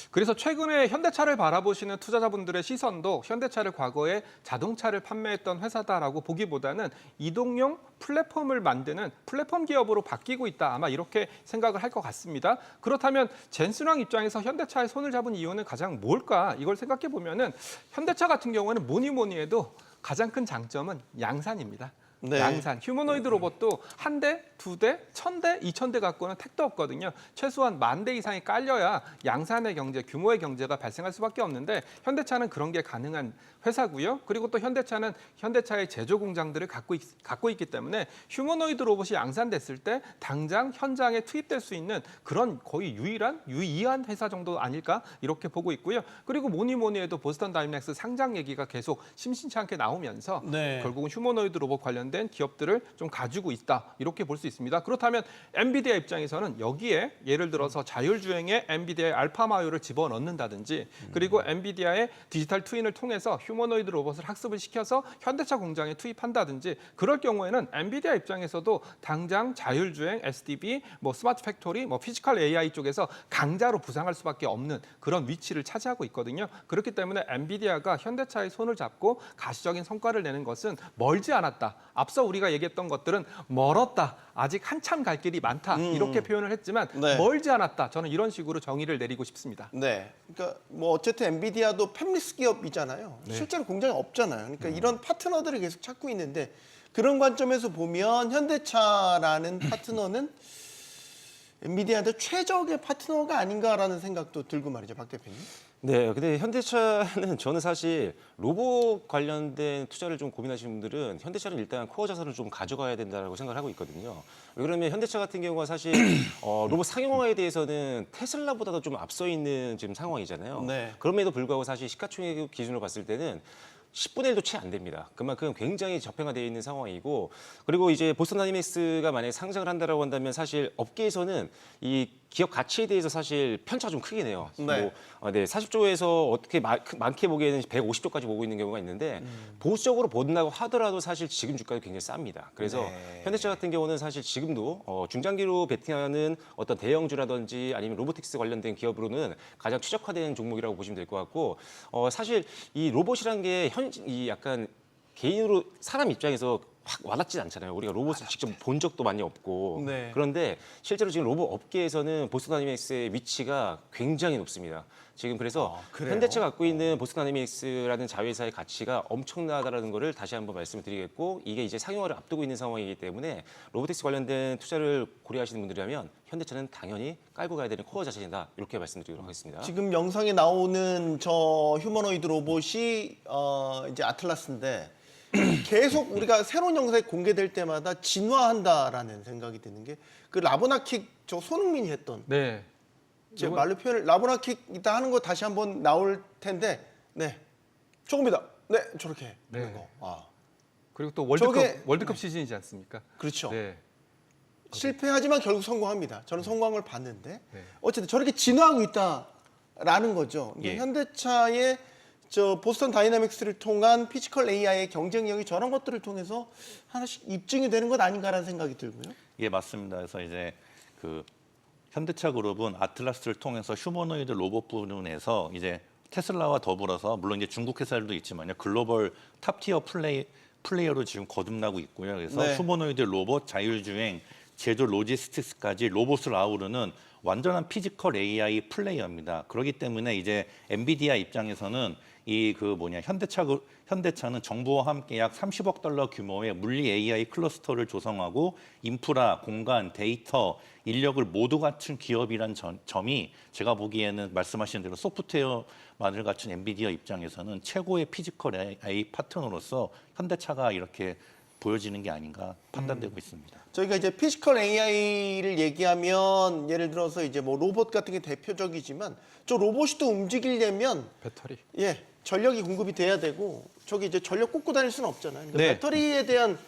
그래서 최근에 현대차를 바라보시는 투자자분들의 시선도 현대차를 과거에 자동차를 판매했던 회사다라고 보기보다는 이동용 플랫폼을 만드는 플랫폼 기업으로 바뀌고 있다. 아마 이렇게 생각을 할 것 같습니다. 그렇다면 젠슨왕 입장에서 현대차에 손을 잡은 이유는 가장 뭘까? 이걸 생각해 보면은 현대차 같은 경우에는 뭐니 해도 가장 큰 장점은 양산입니다. 네. 양산, 휴머노이드 로봇도 한 대, 두 대, 1000대, 2000대 갖고는 택도 없거든요. 최소한 10,000대 이상이 깔려야 양산의 경제, 규모의 경제가 발생할 수밖에 없는데 현대차는 그런 게 가능한 회사고요. 그리고 또 현대차는 현대차의 제조 공장들을 갖고 있기 때문에 휴머노이드 로봇이 양산됐을 때 당장 현장에 투입될 수 있는 그런 거의 유의한 회사 정도 아닐까 이렇게 보고 있고요. 그리고 뭐니 해도 보스턴 다이내믹스 상장 얘기가 계속 심심치 않게 나오면서 네. 결국은 휴머노이드 로봇 관련된 기업들을 좀 가지고 있다 이렇게 볼 수 있습니다. 그렇다면 엔비디아 입장에서는 여기에 예를 들어서 자율주행에 엔비디아의 알파마요를 집어넣는다든지 그리고 엔비디아의 디지털 트윈을 통해서 휴머노이드 로봇을 학습을 시켜서 현대차 공장에 투입한다든지 그럴 경우에는 엔비디아 입장에서도 당장 자율주행, SDV, 뭐 스마트 팩토리, 뭐 피지컬 AI 쪽에서 강자로 부상할 수밖에 없는 그런 위치를 차지하고 있거든요. 그렇기 때문에 엔비디아가 현대차의 손을 잡고 가시적인 성과를 내는 것은 멀지 않았다. 앞서 우리가 얘기했던 것들은 멀었다. 아직 한참 갈 길이 많다. 이렇게 표현을 했지만 네. 멀지 않았다. 저는 이런 식으로 정의를 내리고 싶습니다. 네. 그러니까 뭐 어쨌든 엔비디아도 팹리스 기업이잖아요. 네. 실제로 공장이 없잖아요. 그러니까 이런 파트너들을 계속 찾고 있는데 그런 관점에서 보면 현대차라는 파트너는 엔비디아한테 최적의 파트너가 아닌가라는 생각도 들고 말이죠, 박 대표님. 네, 근데 현대차는 저는 사실 로봇 관련된 투자를 좀 고민하시는 분들은 현대차는 일단 코어 자산을 좀 가져가야 된다고 생각을 하고 있거든요. 왜 그러면 현대차 같은 경우가 사실 로봇 상용화에 대해서는 테슬라보다도 좀 앞서 있는 지금 상황이잖아요. 네. 그럼에도 불구하고 사실 시가총액 기준으로 봤을 때는 10분의 1도 채 안 됩니다. 그만큼 굉장히 저평가되어 있는 상황이고 그리고 이제 보스턴 다이내믹스가 만약에 상장을 한다라고 한다면 사실 업계에서는 이 기업 가치에 대해서 사실 편차가 좀 크긴 해요. 네. 뭐, 40조에서 어떻게 많게 보기에는 150조까지 보고 있는 경우가 있는데 보수적으로 본다고 하더라도 사실 지금 주가가 굉장히 쌉니다. 그래서 네. 현대차 같은 경우는 사실 지금도 중장기로 베팅하는 어떤 대형주라든지 아니면 로보틱스 관련된 기업으로는 가장 최적화된 종목이라고 보시면 될 것 같고 사실 이 로봇이라는 게 이 약간 개인으로 사람 입장에서 확 와닿지 않잖아요. 우리가 로봇을 직접 본 적도 많이 없고 네. 그런데 실제로 지금 로봇 업계에서는 보스턴 다이내믹스의 위치가 굉장히 높습니다. 지금 그래서 그래요? 현대차가 갖고 있는 보스턴 다이내믹스라는 자회사의 가치가 엄청나다라는 것을 다시 한번 말씀을 드리겠고 이게 이제 상용화를 앞두고 있는 상황이기 때문에 로보틱스 관련된 투자를 고려하시는 분들이라면 현대차는 당연히 깔고 가야 되는 코어 자산이다 이렇게 말씀드리도록 하겠습니다. 지금 영상에 나오는 저 휴머노이드 로봇이 이제 아틀라스인데 계속 우리가 새로운 영상이 공개될 때마다 진화한다라는 생각이 드는 게 그 라보나킥 저 손흥민이 했던 네. 제 말로 표현을 라보나킥 이따 하는 거 다시 한번 나올 텐데 네 조금이다 네 저렇게 네. 하는 거 그리고 또 저게- 월드컵 시즌이지 않습니까? 그렇죠. 네. 실패하지만 결국 성공합니다. 저는 성공한 걸 봤는데 네. 어쨌든 저렇게 진화하고 있다라는 거죠. 그러니까 예. 현대차의 저 보스턴 다이내믹스를 통한 피지컬 AI의 경쟁력이 저런 것들을 통해서 하나씩 입증이 되는 것 아닌가라는 생각이 들고요. 예, 맞습니다. 그래서 이제 그 현대차 그룹은 아틀라스를 통해서 휴머노이드 로봇 부분에서 이제 테슬라와 더불어서 물론 이제 중국 회사들도 있지만요. 글로벌 탑티어 플레이어로 지금 거듭나고 있고요. 그래서 네. 휴머노이드 로봇, 자율주행, 제조 로지스틱스까지 로봇을 아우르는 완전한 피지컬 AI 플레이어입니다. 그렇기 때문에 이제 엔비디아 입장에서는 이 현대차는 정부와 함께 약 30억 달러 규모의 물리 AI 클러스터를 조성하고 인프라, 공간, 데이터, 인력을 모두 갖춘 기업이란 점이 제가 보기에는 말씀하신 대로 소프트웨어만을 갖춘 엔비디아 입장에서는 최고의 피지컬 AI 파트너로서 현대차가 이렇게 보여지는 게 아닌가 판단되고 있습니다. 저희가 이제 피지컬 AI를 얘기하면 예를 들어서 이제 뭐 로봇 같은 게 대표적이지만 저 로봇이 또 움직이려면 배터리. 예 전력이 공급이 돼야 되고 저기 이제 전력 꽂고 다닐 수는 없잖아요. 그러니까 네. 배터리에 대한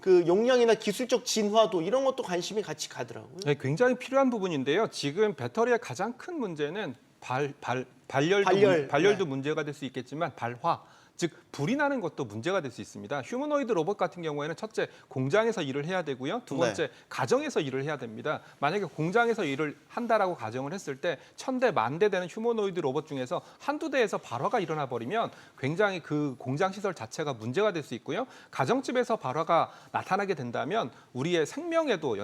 그 용량이나 기술적 진화도 이런 것도 관심이 같이 가더라고요. 네, 굉장히 필요한 부분인데요. 지금 배터리의 가장 큰 문제는 발열도 발열. 발열도 네. 문제가 될 수 있겠지만 발화. 즉 불이 나는 것도 문제가 될 수 있습니다. 휴머노이드 로봇 같은 경우에는 첫째 공장에서 일을 해야 되고요. 두 번째 가정에서 일을 해야 됩니다. 만약에 공장에서 일을 한다라고 가정을 했을 때 1000대, 10,000대 되는 휴머노이드 로봇 중에서 한두 대에서 발화가 일어나 버리면 굉장히 그 공장 시설 자체가 문제가 될 수 있고요. 가정집에서 발화가 나타나게 된다면 우리의 생명에도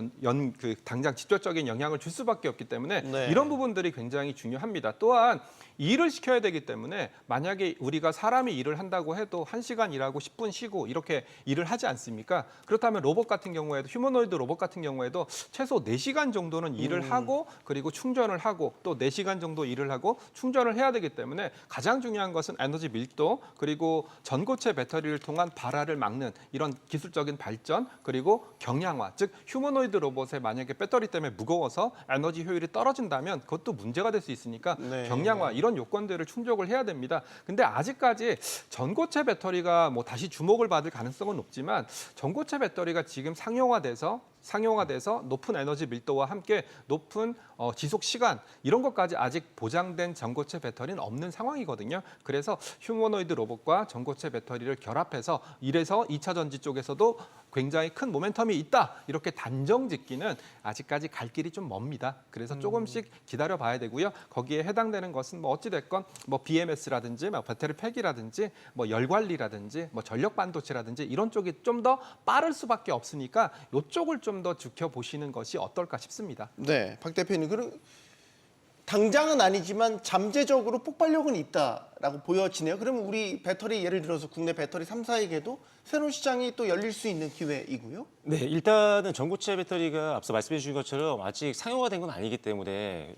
당장 직접적인 영향을 줄 수밖에 없기 때문에 네. 이런 부분들이 굉장히 중요합니다. 또한 일을 시켜야 되기 때문에 만약에 우리가 사람이 일을 한다고 해도 1시간 일하고 10분 쉬고 이렇게 일을 하지 않습니까? 그렇다면 로봇 같은 경우에도 휴머노이드 로봇 같은 경우에도 최소 4시간 정도는 일을 하고 그리고 충전을 하고 또 4시간 정도 일을 하고 충전을 해야 되기 때문에 가장 중요한 것은 에너지 밀도 그리고 전고체 배터리를 통한 발화를 막는 이런 기술적인 발전 그리고 경량화 즉 휴머노이드 로봇에 만약에 배터리 때문에 무거워서 에너지 효율이 떨어진다면 그것도 문제가 될 수 있으니까 네. 경량화 이런 요건들을 충족을 해야 됩니다. 근데 아직까지 전고체 배터리가 뭐 다시 주목을 받을 가능성은 높지만 전고체 배터리가 지금 상용화돼서 높은 에너지 밀도와 함께 높은 지속 시간 이런 것까지 아직 보장된 전고체 배터리는 없는 상황이거든요. 그래서 휴머노이드 로봇과 전고체 배터리를 결합해서 1에서 2차 전지 쪽에서도 굉장히 큰 모멘텀이 있다. 이렇게 단정 짓기는 아직까지 갈 길이 좀 멉니다. 그래서 조금씩 기다려 봐야 되고요. 거기에 해당되는 것은 뭐 어찌 됐건 뭐 BMS라든지 뭐 배터리 팩이라든지 뭐 열 관리라든지 뭐 전력 반도체라든지 이런 쪽이 좀 더 빠를 수밖에 없으니까 이쪽을 좀 더 지켜보시는 것이 어떨까 싶습니다. 네, 박 대표님 그럼 당장은 아니지만 잠재적으로 폭발력은 있다라고 보여지네요. 그러면 우리 배터리 예를 들어서 국내 배터리 3사에게도 새로운 시장이 또 열릴 수 있는 기회이고요. 네, 일단은 전고체 배터리가 앞서 말씀해 주신 것처럼 아직 상용화된 건 아니기 때문에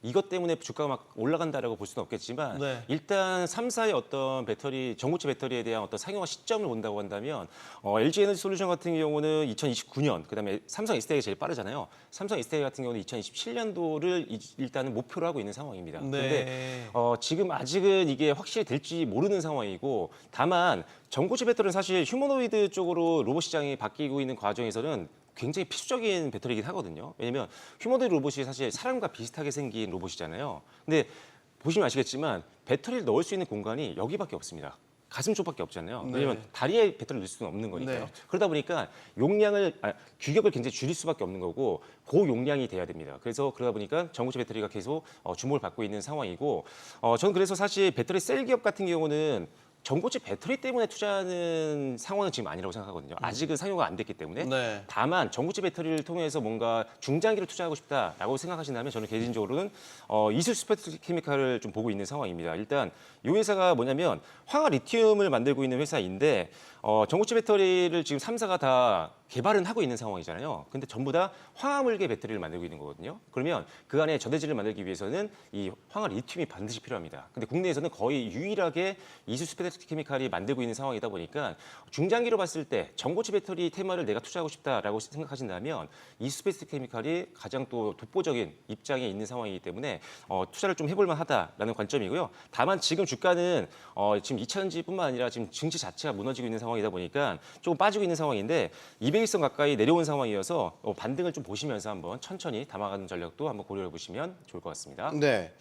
이것 때문에 주가가 막 올라간다라고 볼 수는 없겠지만 네. 일단 3사의 어떤 배터리, 전고체 배터리에 대한 어떤 상용화 시점을 본다고 한다면 LG 에너지 솔루션 같은 경우는 2029년, 그다음에 삼성 SDI가 제일 빠르잖아요. 삼성 SDI 같은 경우는 2027년도를 일단은 목표로 하고 있는 상황입니다. 그런데 지금 아직은 이게 확실히 될지 모르는 상황이고 다만 전고체 배터리는 사실 휴머노이드 쪽으로 로봇 시장이 바뀌고 있는 과정에서는 굉장히 필수적인 배터리이긴 하거든요. 왜냐면 휴머노이드 로봇이 사실 사람과 비슷하게 생긴 로봇이잖아요. 근데 보시면 아시겠지만 배터리를 넣을 수 있는 공간이 여기밖에 없습니다. 가슴 쪽밖에 없잖아요. 왜냐면 다리에 배터리를 넣을 수는 없는 거니까요. 네. 그러다 보니까 규격을 굉장히 줄일 수밖에 없는 거고 고용량이 돼야 됩니다. 그러다 보니까 전고체 배터리가 계속 주목을 받고 있는 상황이고 저는 그래서 사실 배터리 셀 기업 같은 경우는 전고체 배터리 때문에 투자하는 상황은 지금 아니라고 생각하거든요. 아직은 상용화 안 됐기 때문에. 네. 다만 전고체 배터리를 통해서 뭔가 중장기로 투자하고 싶다라고 생각하신다면 저는 개인적으로는 이슬 스페트케미칼을 좀 보고 있는 상황입니다. 일단 이 회사가 뭐냐면 황화 리튬을 만들고 있는 회사인데 전고체 배터리를 지금 3사가 다 개발은 하고 있는 상황이잖아요. 근데 전부 다 황화물계 배터리를 만들고 있는 거거든요. 그러면 그 안에 전해질을 만들기 위해서는 이 황화 리튬이 반드시 필요합니다. 근데 국내에서는 거의 유일하게 이수 스페트케미칼이 만들고 있는 상황이다 보니까 중장기로 봤을 때 전고체 배터리 테마를 내가 투자하고 싶다라고 생각하신다면 이수 스페트케미칼이 가장 또 독보적인 입장에 있는 상황이기 때문에 투자를 좀 해볼 만하다라는 관점이고요. 다만 지금 주가는 지금 2차전지뿐만 아니라 지금 증시 자체가 무너지고 있는 상황이다 보니까 조금 빠지고 있는 상황인데 200일선 가까이 내려온 상황이어서 반등을 좀 보시면서 한번 천천히 담아가는 전략도 한번 고려해 보시면 좋을 것 같습니다. 네.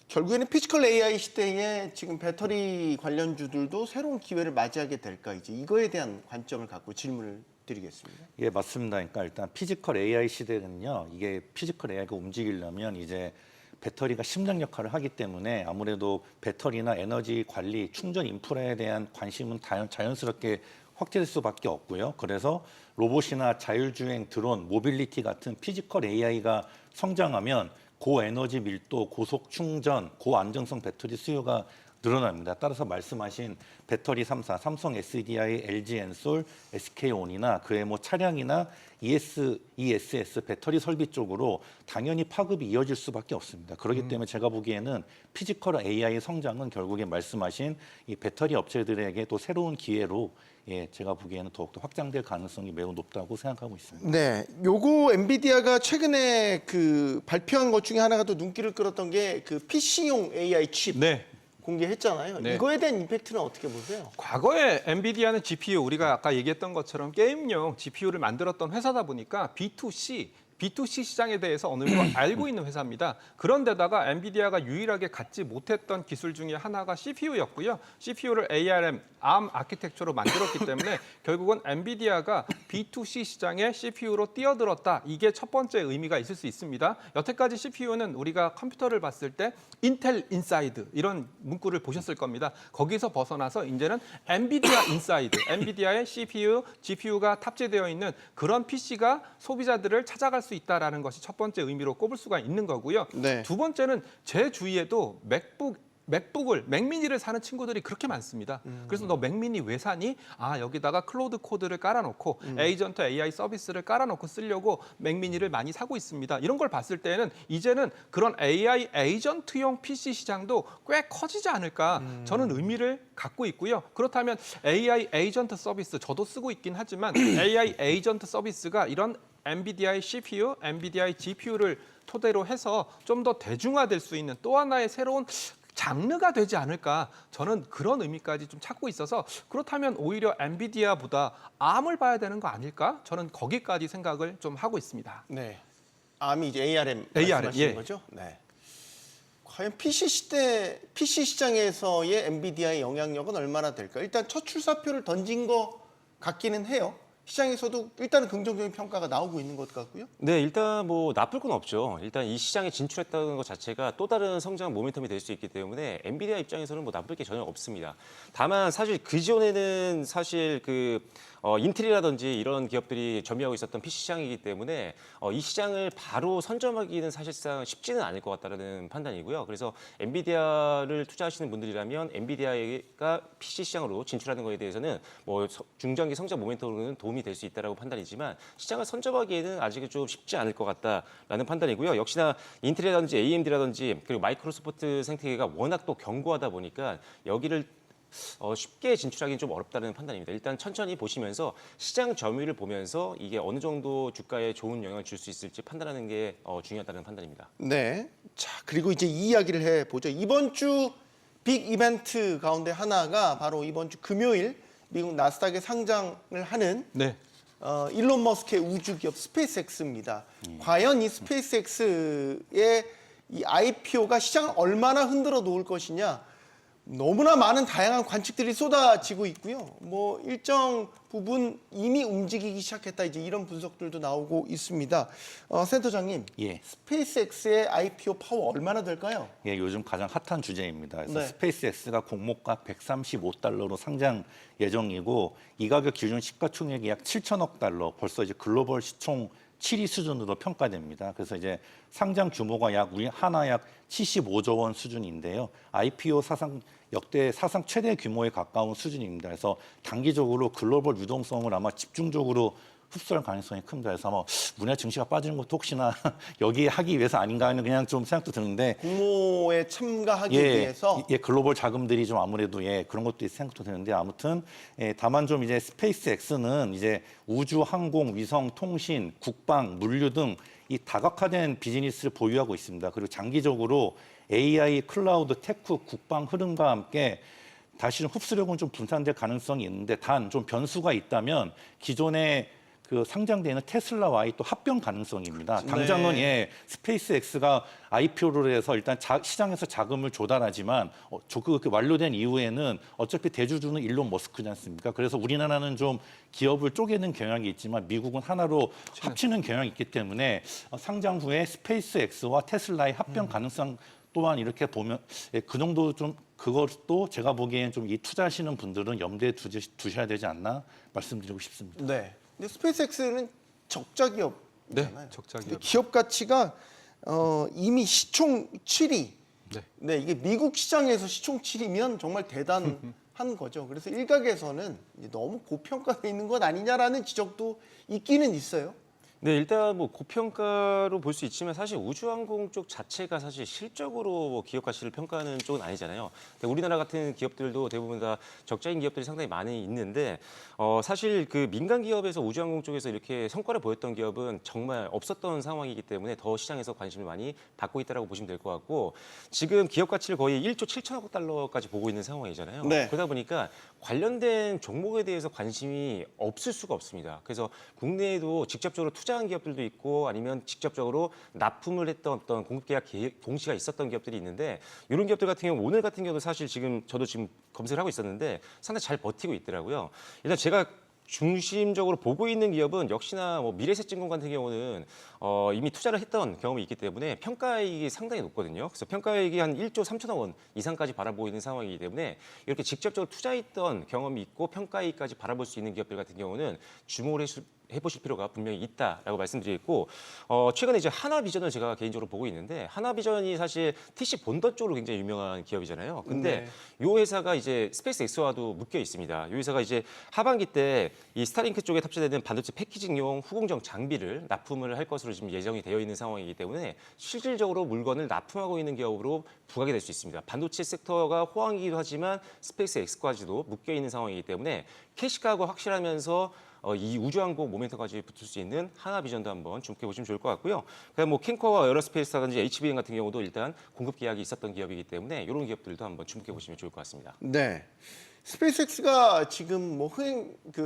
결국에는 피지컬 AI 시대에 지금 배터리 관련주들도 새로운 기회를 맞이하게 될까 이제 이거에 대한 관점을 갖고 질문을 드리겠습니다. 예, 맞습니다. 그러니까 일단 피지컬 AI 시대는요. 이게 피지컬 AI가 움직이려면 이제 배터리가 심장 역할을 하기 때문에 아무래도 배터리나 에너지 관리, 충전 인프라에 대한 관심은 자연스럽게 확대될 수밖에 없고요. 그래서 로봇이나 자율주행, 드론, 모빌리티 같은 피지컬 AI가 성장하면 고에너지 밀도, 고속 충전, 고안정성 배터리 수요가 늘어납니다. 따라서 말씀하신 배터리 3사, 삼성 SDI, LG 엔솔, SK온이나 그의 뭐 차량이나 ESS 배터리 설비 쪽으로 당연히 파급이 이어질 수밖에 없습니다. 그렇기 때문에 제가 보기에는 피지컬 AI의 성장은 결국에 말씀하신 이 배터리 업체들에게 또 새로운 기회로 제가 보기에는 더욱더 확장될 가능성이 매우 높다고 생각하고 있습니다. 네, 요거 엔비디아가 최근에 그 발표한 것 중에 하나가 또 눈길을 끌었던 게 그 PC용 AI 칩 네. 공개했잖아요. 네. 이거에 대한 임팩트는 어떻게 보세요? 과거에 엔비디아는 GPU 우리가 아까 얘기했던 것처럼 게임용 GPU를 만들었던 회사다 보니까 B2C B2C 시장에 대해서 어느 정도 알고 있는 회사입니다. 그런데다가 엔비디아가 유일하게 갖지 못했던 기술 중에 하나가 CPU였고요. CPU를 ARM, ARM 아키텍처로 만들었기 때문에 결국은 엔비디아가 B2C 시장에 CPU로 뛰어들었다. 이게 첫 번째 의미가 있을 수 있습니다. 여태까지 CPU는 우리가 컴퓨터를 봤을 때 인텔 인사이드 이런 문구를 보셨을 겁니다. 거기서 벗어나서 이제는 엔비디아 인사이드, 엔비디아의 CPU, GPU가 탑재되어 있는 그런 PC가 소비자들을 찾아갈 수 있다라는 것이 첫 번째 의미로 꼽을 수가 있는 거고요. 네. 두 번째는 제 주위에도 맥미니를 사는 친구들이 그렇게 많습니다. 그래서 너 맥미니 왜 사니? 아, 여기다가 클로드 코드를 깔아놓고 에이전트 AI 서비스를 깔아놓고 쓰려고 맥미니를 많이 사고 있습니다. 이런 걸 봤을 때는 이제는 그런 AI 에이전트용 PC 시장도 꽤 커지지 않을까 저는 의미를 갖고 있고요. 그렇다면 AI 에이전트 서비스 저도 쓰고 있긴 하지만 AI 에이전트 서비스가 이런 엔비디아의 CPU, 엔비디아의 GPU를 토대로 해서 좀 더 대중화될 수 있는 또 하나의 새로운 장르가 되지 않을까 저는 그런 의미까지 좀 찾고 있어서 그렇다면 오히려 엔비디아보다 ARM을 봐야 되는 거 아닐까? 저는 거기까지 생각을 좀 하고 있습니다. 네. ARM이 이제 ARM ARM, 말씀하시는 예. 거죠? 네. 과연 PC 시장에서의 엔비디아의 영향력은 얼마나 될까? 일단 첫 출사표를 던진 것 같기는 해요. 시장에서도 일단은 긍정적인 평가가 나오고 있는 것 같고요. 네, 일단 뭐 나쁠 건 없죠. 일단 이 시장에 진출했다는 것 자체가 또 다른 성장 모멘텀이 될 수 있기 때문에 엔비디아 입장에서는 뭐 나쁠 게 전혀 없습니다. 다만 사실 그전에는 사실 인텔이라든지 이런 기업들이 점유하고 있었던 PC 시장이기 때문에 이 시장을 바로 선점하기는 사실상 쉽지는 않을 것 같다는 판단이고요. 그래서 엔비디아를 투자하시는 분들이라면 엔비디아가 PC 시장으로 진출하는 것에 대해서는 뭐 중장기 성장 모멘텀으로는 도움이 될 수 있다라고 판단이지만 시장을 선점하기에는 아직은 좀 쉽지 않을 것 같다라는 판단이고요. 역시나 인텔이라든지 AMD라든지 그리고 마이크로소프트 생태계가 워낙 또 견고하다 보니까 여기를 쉽게 진출하기는 좀 어렵다는 판단입니다. 일단 천천히 보시면서 시장 점유율을 보면서 이게 어느 정도 주가에 좋은 영향을 줄 수 있을지 판단하는 게 중요하다는 판단입니다. 네. 자, 그리고 이제 이 이야기를 해보죠. 이번 주 빅 이벤트 가운데 하나가 바로 이번 주 금요일 미국 나스닥에 상장을 하는 네. 일론 머스크의 우주 기업 스페이스X입니다. 과연 이 스페이스X의 이 IPO가 시장을 얼마나 흔들어 놓을 것이냐. 너무나 많은 다양한 관측들이 쏟아지고 있고요. 뭐 일정 부분 이미 움직이기 시작했다 이제 이런 분석들도 나오고 있습니다. 센터장님, 예. 스페이스X의 IPO 파워 얼마나 될까요? 예, 요즘 가장 핫한 주제입니다. 그래서 네. 스페이스X가 공모가 135달러로 상장 예정이고 이 가격 기준 시가총액이 약 7천억 달러, 벌써 이제 글로벌 시총 7위 수준으로 평가됩니다. 그래서 이제 상장 규모가 우리 하나 약 75조 원 수준인데요. IPO 역대 사상 최대 규모에 가까운 수준입니다. 그래서 단기적으로 글로벌 유동성을 아마 집중적으로 흡수할 가능성이 큽니다. 그래서 아마 우리나라 증시가 빠지는 것도 혹시나 여기에 하기 위해서 아닌가 하는 그냥 좀 생각도 드는데 공모에 참가하기 위해서 글로벌 자금들이 좀 아무래도 그런 것도 생각도 드는데 아무튼 다만 좀 이제 스페이스X는 이제 우주, 항공, 위성, 통신, 국방, 물류 등 이 다각화된 비즈니스를 보유하고 있습니다. 그리고 장기적으로 AI, 클라우드, 테크, 국방 흐름과 함께 다시는 흡수력은 좀 분산될 가능성이 있는데 단 좀 변수가 있다면 기존의 그 상장되는 테슬라와의 또 합병 가능성입니다. 당장은 스페이스X가 IPO를 해서 일단 시장에서 자금을 조달하지만 그 완료된 이후에는 어차피 대주주는 일론 머스크지 않습니까? 그래서 우리나라는 좀 기업을 쪼개는 경향이 있지만 미국은 하나로 합치는 경향이 있기 때문에 상장 후에 스페이스X와 테슬라의 합병 가능성 또한 이렇게 보면 그 정도 좀 그것도 제가 보기엔 좀 이 투자하시는 분들은 염두에 두셔야 되지 않나 말씀드리고 싶습니다. 네. 근데 스페이스X는 적자 기업이잖아요. 네, 적자 기업. 기업 가치가 이미 시총 7위. 네. 네, 이게 미국 시장에서 시총 7위면 정말 대단한 거죠. 그래서 일각에서는 이제 너무 고평가되어 있는 것 아니냐라는 지적도 있기는 있어요. 네, 일단 뭐 고평가로 볼 수 있지만 사실 우주항공 쪽 자체가 사실 실적으로 뭐 기업 가치를 평가하는 쪽은 아니잖아요. 근데 우리나라 같은 기업들도 대부분 다 적자인 기업들이 상당히 많이 있는데 사실 그 민간 기업에서 우주항공 쪽에서 이렇게 성과를 보였던 기업은 정말 없었던 상황이기 때문에 더 시장에서 관심을 많이 받고 있다라고 보시면 될 것 같고 지금 기업 가치를 거의 1조 7천억 달러까지 보고 있는 상황이잖아요. 네. 그러다 보니까 관련된 종목에 대해서 관심이 없을 수가 없습니다. 그래서 국내에도 직접적으로 투자 투자한 기업들도 있고 아니면 직접적으로 납품을 했던 어떤 공급계약 공시가 있었던 기업들이 있는데 이런 기업들 같은 경우 오늘 같은 경우도 사실 지금 저도 지금 검색을 하고 있었는데 상당히 잘 버티고 있더라고요. 일단 제가 중심적으로 보고 있는 기업은 역시나 뭐 미래에셋증권 같은 경우는 이미 투자를 했던 경험이 있기 때문에 평가이익이 상당히 높거든요. 그래서 평가이익이 한 1조 3천억 원 이상까지 바라보고 있는 상황이기 때문에 이렇게 직접적으로 투자했던 경험이 있고 평가이익까지 바라볼 수 있는 기업들 같은 경우는 주목을 해보실 필요가 분명히 있다라고 말씀드리겠고 최근에 이제 하나비전을 제가 개인적으로 보고 있는데 하나비전이 사실 TC 본더 쪽으로 굉장히 유명한 기업이잖아요. 근데 이 회사가 이제 스페이스X와도 묶여 있습니다. 이 회사가 이제 하반기 때 이 스타링크 쪽에 탑재되는 반도체 패키징용 후공정 장비를 납품을 할 것으로 지금 예정이 되어 있는 상황이기 때문에 실질적으로 물건을 납품하고 있는 기업으로 부각이 될 수 있습니다. 반도체 섹터가 호황이기도 하지만 스페이스X까지도 묶여 있는 상황이기 때문에 캐시가가 확실하면서 이 우주항공 모멘텀까지 붙을 수 있는 하나비전도 한번 주목해 보시면 좋을 것 같고요. 그냥 뭐 캔커와 에어로스페이스라든지 HBM 같은 경우도 일단 공급 계약이 있었던 기업이기 때문에 이런 기업들도 한번 주목해 보시면 좋을 것 같습니다. 네. 스페이스X가 지금 뭐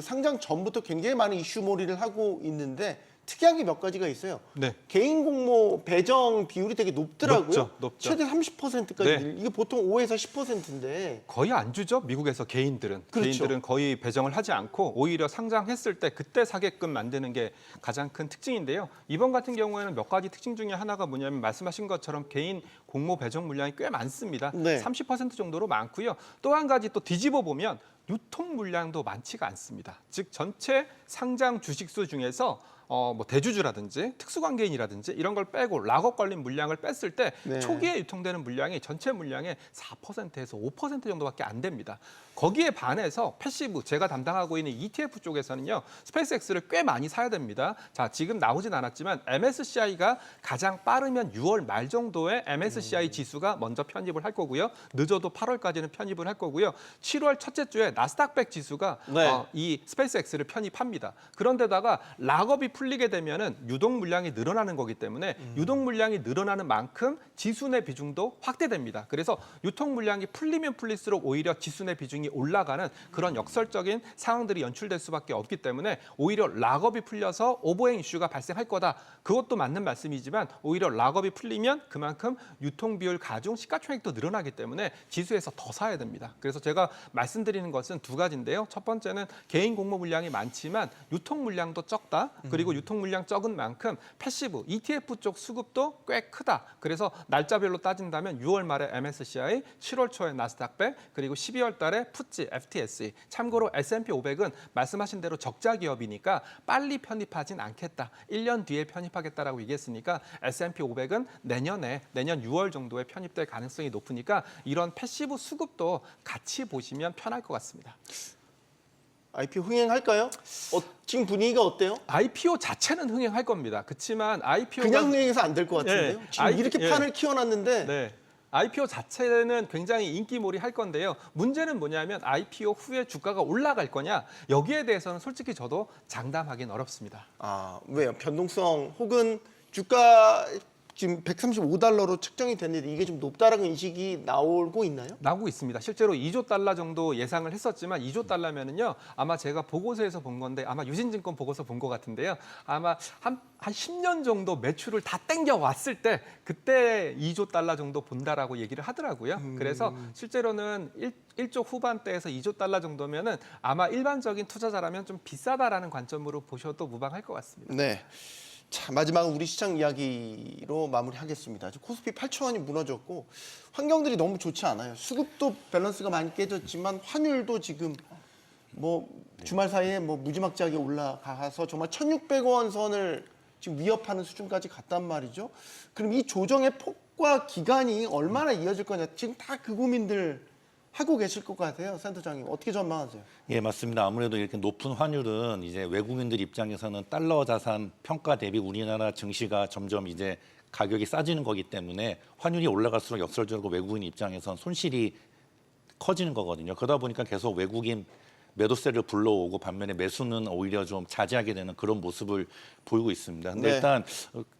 상장 전부터 굉장히 많은 이슈몰이를 하고 있는데 특이한 게 몇 가지가 있어요. 네. 개인 공모 배정 비율이 되게 높더라고요. 높죠. 최대 30%까지. 네. 이게 보통 5에서 10%인데. 거의 안 주죠. 미국에서 개인들은. 그렇죠. 개인들은 거의 배정을 하지 않고 오히려 상장했을 때 그때 사게끔 만드는 게 가장 큰 특징인데요. 이번 같은 경우에는 몇 가지 특징 중에 하나가 뭐냐면 말씀하신 것처럼 개인 공모 배정 물량이 꽤 많습니다. 네. 30% 정도로 많고요. 또 한 가지 또 뒤집어 보면 유통 물량도 많지가 않습니다. 즉 전체 상장 주식수 중에서 뭐 대주주라든지 특수관계인이라든지 이런 걸 빼고 락업 걸린 물량을 뺐을 때 네. 초기에 유통되는 물량이 전체 물량의 4%에서 5% 정도밖에 안 됩니다. 거기에 반해서 패시브 제가 담당하고 있는 ETF 쪽에서는요. 스페이스X를 꽤 많이 사야 됩니다. 자, 지금 나오진 않았지만 MSCI가 가장 빠르면 6월 말 정도에 MSCI 지수가 먼저 편입을 할 거고요. 늦어도 8월까지는 편입을 할 거고요. 7월 첫째 주에 나스닥백 지수가 네. 이 스페이스X를 편입합니다. 그런데다가 락업이 풀리게 되면은 유동 물량이 늘어나는 거기 때문에 유동 물량이 늘어나는 만큼 지수 내 비중도 확대됩니다. 그래서 유통 물량이 풀리면 풀릴수록 오히려 지수 내 비중이 올라가는 그런 역설적인 상황들이 연출될 수밖에 없기 때문에 오히려 락업이 풀려서 오버행 이슈가 발생할 거다. 그것도 맞는 말씀이지만 오히려 락업이 풀리면 그만큼 유통 비율 가중 시가총액도 늘어나기 때문에 지수에서 더 사야 됩니다. 그래서 제가 말씀드리는 것은 두 가지인데요. 첫 번째는 개인 공모 물량이 많지만 유통 물량도 적다. 그리고 유통 물량 적은 만큼 패시브 ETF 쪽 수급도 꽤 크다. 그래서 날짜별로 따진다면 6월 말에 MSCI, 7월 초에 나스닥 100, 그리고 12월 달에 푸찌, FTSE. 참고로 S&P 500은 말씀하신 대로 적자 기업이니까 빨리 편입하진 않겠다. 1년 뒤에 편입하겠다라고 얘기했으니까 S&P 500은 내년 6월 정도에 편입될 가능성이 높으니까 이런 패시브 수급도 같이 보시면 편할 것 같습니다. IPO 흥행할까요? 지금 분위기가 어때요? IPO 자체는 흥행할 겁니다. 그렇지만 IPO가 그냥 흥행해서 안 될 것 같은데요? 네. 지금 이렇게 판을 키워놨는데 네. IPO 자체는 굉장히 인기몰이 할 건데요. 문제는 뭐냐면 IPO 후에 주가가 올라갈 거냐 여기에 대해서는 솔직히 저도 장담하기는 어렵습니다. 왜요? 변동성 혹은 주가 지금 135달러로 책정이 됐는데 이게 좀 높다라는 인식이 나오고 있나요? 나오고 있습니다. 실제로 2조 달러 정도 예상을 했었지만 2조 달러면은요. 아마 제가 보고서에서 본 건데 아마 유진증권 보고서 본 것 같은데요. 아마 한 10년 정도 매출을 다 땡겨 왔을 때 그때 2조 달러 정도 본다라고 얘기를 하더라고요. 그래서 실제로는 1조 후반대에서 2조 달러 정도면은 아마 일반적인 투자자라면 좀 비싸다라는 관점으로 보셔도 무방할 것 같습니다. 네. 자, 마지막은 우리 시장 이야기로 마무리하겠습니다. 코스피 8천 원이 무너졌고 환경들이 너무 좋지 않아요. 수급도 밸런스가 많이 깨졌지만 환율도 지금 뭐 주말 사이에 뭐 무지막지하게 올라가서 정말 1,600원 선을 지금 위협하는 수준까지 갔단 말이죠. 그럼 이 조정의 폭과 기간이 얼마나 이어질 거냐 지금 다 그 고민들 하고 계실 것 같아요. 센터장님 어떻게 전망하세요? 예, 맞습니다. 아무래도 이렇게 높은 환율은 이제 외국인들 입장에서는 달러 자산 평가 대비 우리나라 증시가 점점 이제 가격이 싸지는 거기 때문에 환율이 올라갈수록 역설적으로 외국인 입장에선 손실이 커지는 거거든요. 그러다 보니까 계속 외국인 매도세를 불러오고 반면에 매수는 오히려 좀 자제하게 되는 그런 모습을 보이고 있습니다. 근데 네. 일단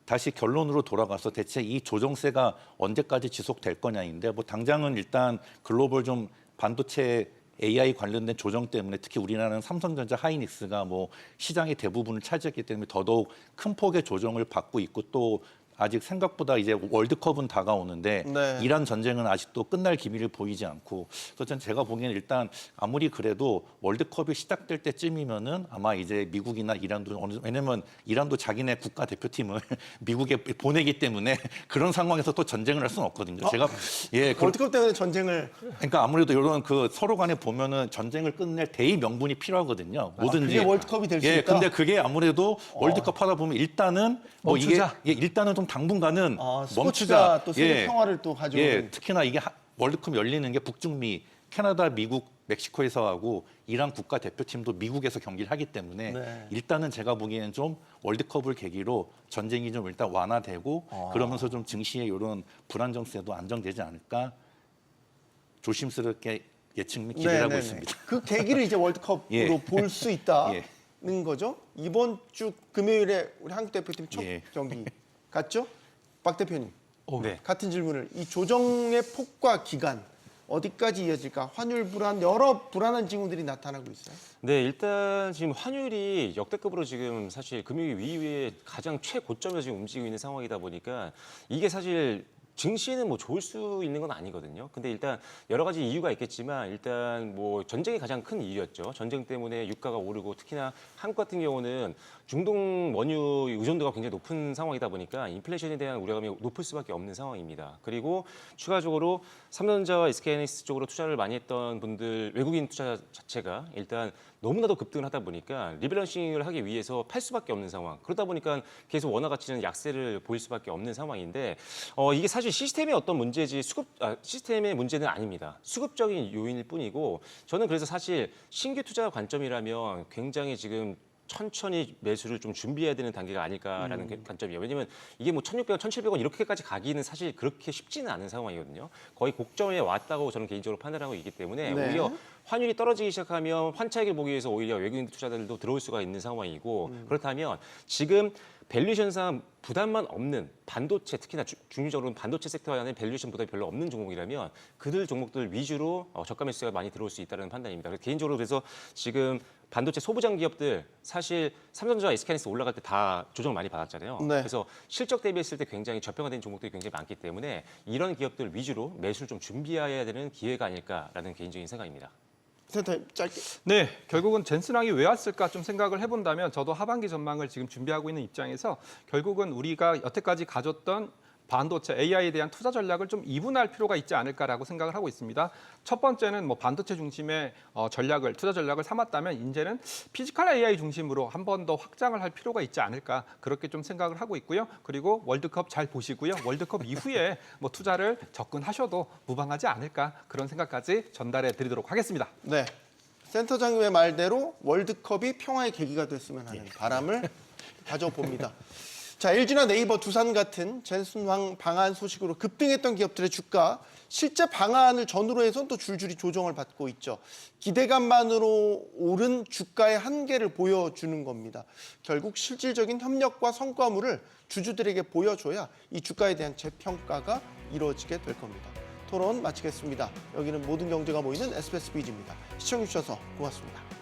다시 결론으로 돌아가서 대체 이 조정세가 언제까지 지속될 거냐인데 뭐 당장은 일단 글로벌 좀 반도체 AI 관련된 조정 때문에 특히 우리나라는 삼성전자, 하이닉스가 뭐 시장의 대부분을 차지했기 때문에 더더욱 큰 폭의 조정을 받고 있고 또 아직 생각보다 이제 월드컵은 다가오는데 네. 이란 전쟁은 아직도 끝날 기미를 보이지 않고 그래서 제가 보기에는 일단 아무리 그래도 월드컵이 시작될 때쯤이면은 아마 이제 미국이나 이란도 왜냐면 이란도 자기네 국가 대표팀을 미국에 보내기 때문에 그런 상황에서 또 전쟁을 할 수는 없거든요. 제가 월드컵 때문에 전쟁을 그러니까 아무래도 이런 그 서로 간에 보면은 전쟁을 끝낼 대의 명분이 필요하거든요. 뭐든지. 그게 월드컵이 될 수 있다. 근데 그게 아무래도 월드컵 하다 보면 일단은 뭐 멈추자. 이게 일단은 좀 당분간은 스포츠가 멈추자. 또 세계 평화를 또 가져오는. 특히나 이게 월드컵 열리는 게 북중미, 캐나다, 미국, 멕시코에서 하고 이란 국가 대표팀도 미국에서 경기를 하기 때문에 네. 일단은 제가 보기에는 좀 월드컵을 계기로 전쟁이 좀 일단 완화되고 그러면서 좀 증시의 이런 불안정세도 안정되지 않을까 조심스럽게 예측 및 기대를 하고 있습니다. 그 계기를 이제 월드컵으로 예. 볼 수 있다는 예. 거죠. 이번 주 금요일에 우리 한국 대표팀 첫 예. 경기 갔죠? 박 대표님. 네. 같은 질문을 이 조정의 폭과 기간 어디까지 이어질까? 환율 불안 여러 불안한 징후들이 나타나고 있어요. 네, 일단 지금 환율이 역대급으로 지금 사실 금융위 이후에 가장 최고점에서 지금 움직이고 있는 상황이다 보니까 이게 사실 증시에는 뭐 좋을 수 있는 건 아니거든요. 근데 일단 여러 가지 이유가 있겠지만 일단 뭐 전쟁이 가장 큰 이유였죠. 전쟁 때문에 유가가 오르고 특히나 한국 같은 경우는 중동 원유 의존도가 굉장히 높은 상황이다 보니까 인플레이션에 대한 우려감이 높을 수밖에 없는 상황입니다. 그리고 추가적으로 삼성전자와 SK하이닉스 쪽으로 투자를 많이 했던 분들 외국인 투자 자체가 일단 너무나도 급등을 하다 보니까 리밸런싱을 하기 위해서 팔 수밖에 없는 상황. 그러다 보니까 계속 원화 가치는 약세를 보일 수밖에 없는 상황인데 이게 사실 시스템의 어떤 문제지 시스템의 문제는 아닙니다. 수급적인 요인일 뿐이고 저는 그래서 사실 신규 투자 관점이라면 굉장히 지금 천천히 매수를 좀 준비해야 되는 단계가 아닐까라는 관점이에요. 왜냐면 이게 뭐 1,600원, 1,700원 이렇게까지 가기는 사실 그렇게 쉽지는 않은 상황이거든요. 거의 곡점에 왔다고 저는 개인적으로 판단하고 있기 때문에 네. 오히려 환율이 떨어지기 시작하면 환차익을 보기 위해서 오히려 외국인 투자자들도 들어올 수가 있는 상황이고 그렇다면 지금 밸류에이션상 부담만 없는 반도체, 특히나 중유적으로 반도체 섹터에 대한 밸류에이션 부담이 별로 없는 종목이라면 그들 종목들 위주로 저가 매수가 많이 들어올 수 있다는 판단입니다. 개인적으로 그래서 지금 반도체 소부장 기업들 사실 삼성전자, SK하이닉스 올라갈 때 다 조정을 많이 받았잖아요. 네. 그래서 실적 대비했을 때 굉장히 저평가된 종목들이 굉장히 많기 때문에 이런 기업들 위주로 매수를 좀 준비해야 되는 기회가 아닐까라는 개인적인 생각입니다. 센터님 짧게. 네, 결국은 젠슨왕이 왜 왔을까 좀 생각을 해본다면 저도 하반기 전망을 지금 준비하고 있는 입장에서 결국은 우리가 여태까지 가졌던 반도체 AI에 대한 투자 전략을 좀 이분할 필요가 있지 않을까라고 생각을 하고 있습니다. 첫 번째는 뭐 반도체 중심의 투자 전략을 삼았다면 이제는 피지컬 AI 중심으로 한 번 더 확장을 할 필요가 있지 않을까 그렇게 좀 생각을 하고 있고요. 그리고 월드컵 잘 보시고요. 월드컵 이후에 뭐 투자를 접근하셔도 무방하지 않을까 그런 생각까지 전달해 드리도록 하겠습니다. 네. 센터장님의 말대로 월드컵이 평화의 계기가 됐으면 하는 바람을 가져봅니다. 자, LG나 네이버, 두산 같은 젠슨왕 방한 소식으로 급등했던 기업들의 주가 실제 방안을 전후로 해서 또 줄줄이 조정을 받고 있죠. 기대감만으로 오른 주가의 한계를 보여주는 겁니다. 결국 실질적인 협력과 성과물을 주주들에게 보여줘야 이 주가에 대한 재평가가 이루어지게 될 겁니다. 토론 마치겠습니다. 여기는 모든 경제가 모이는 SBS 비즈입니다. 시청해주셔서 고맙습니다.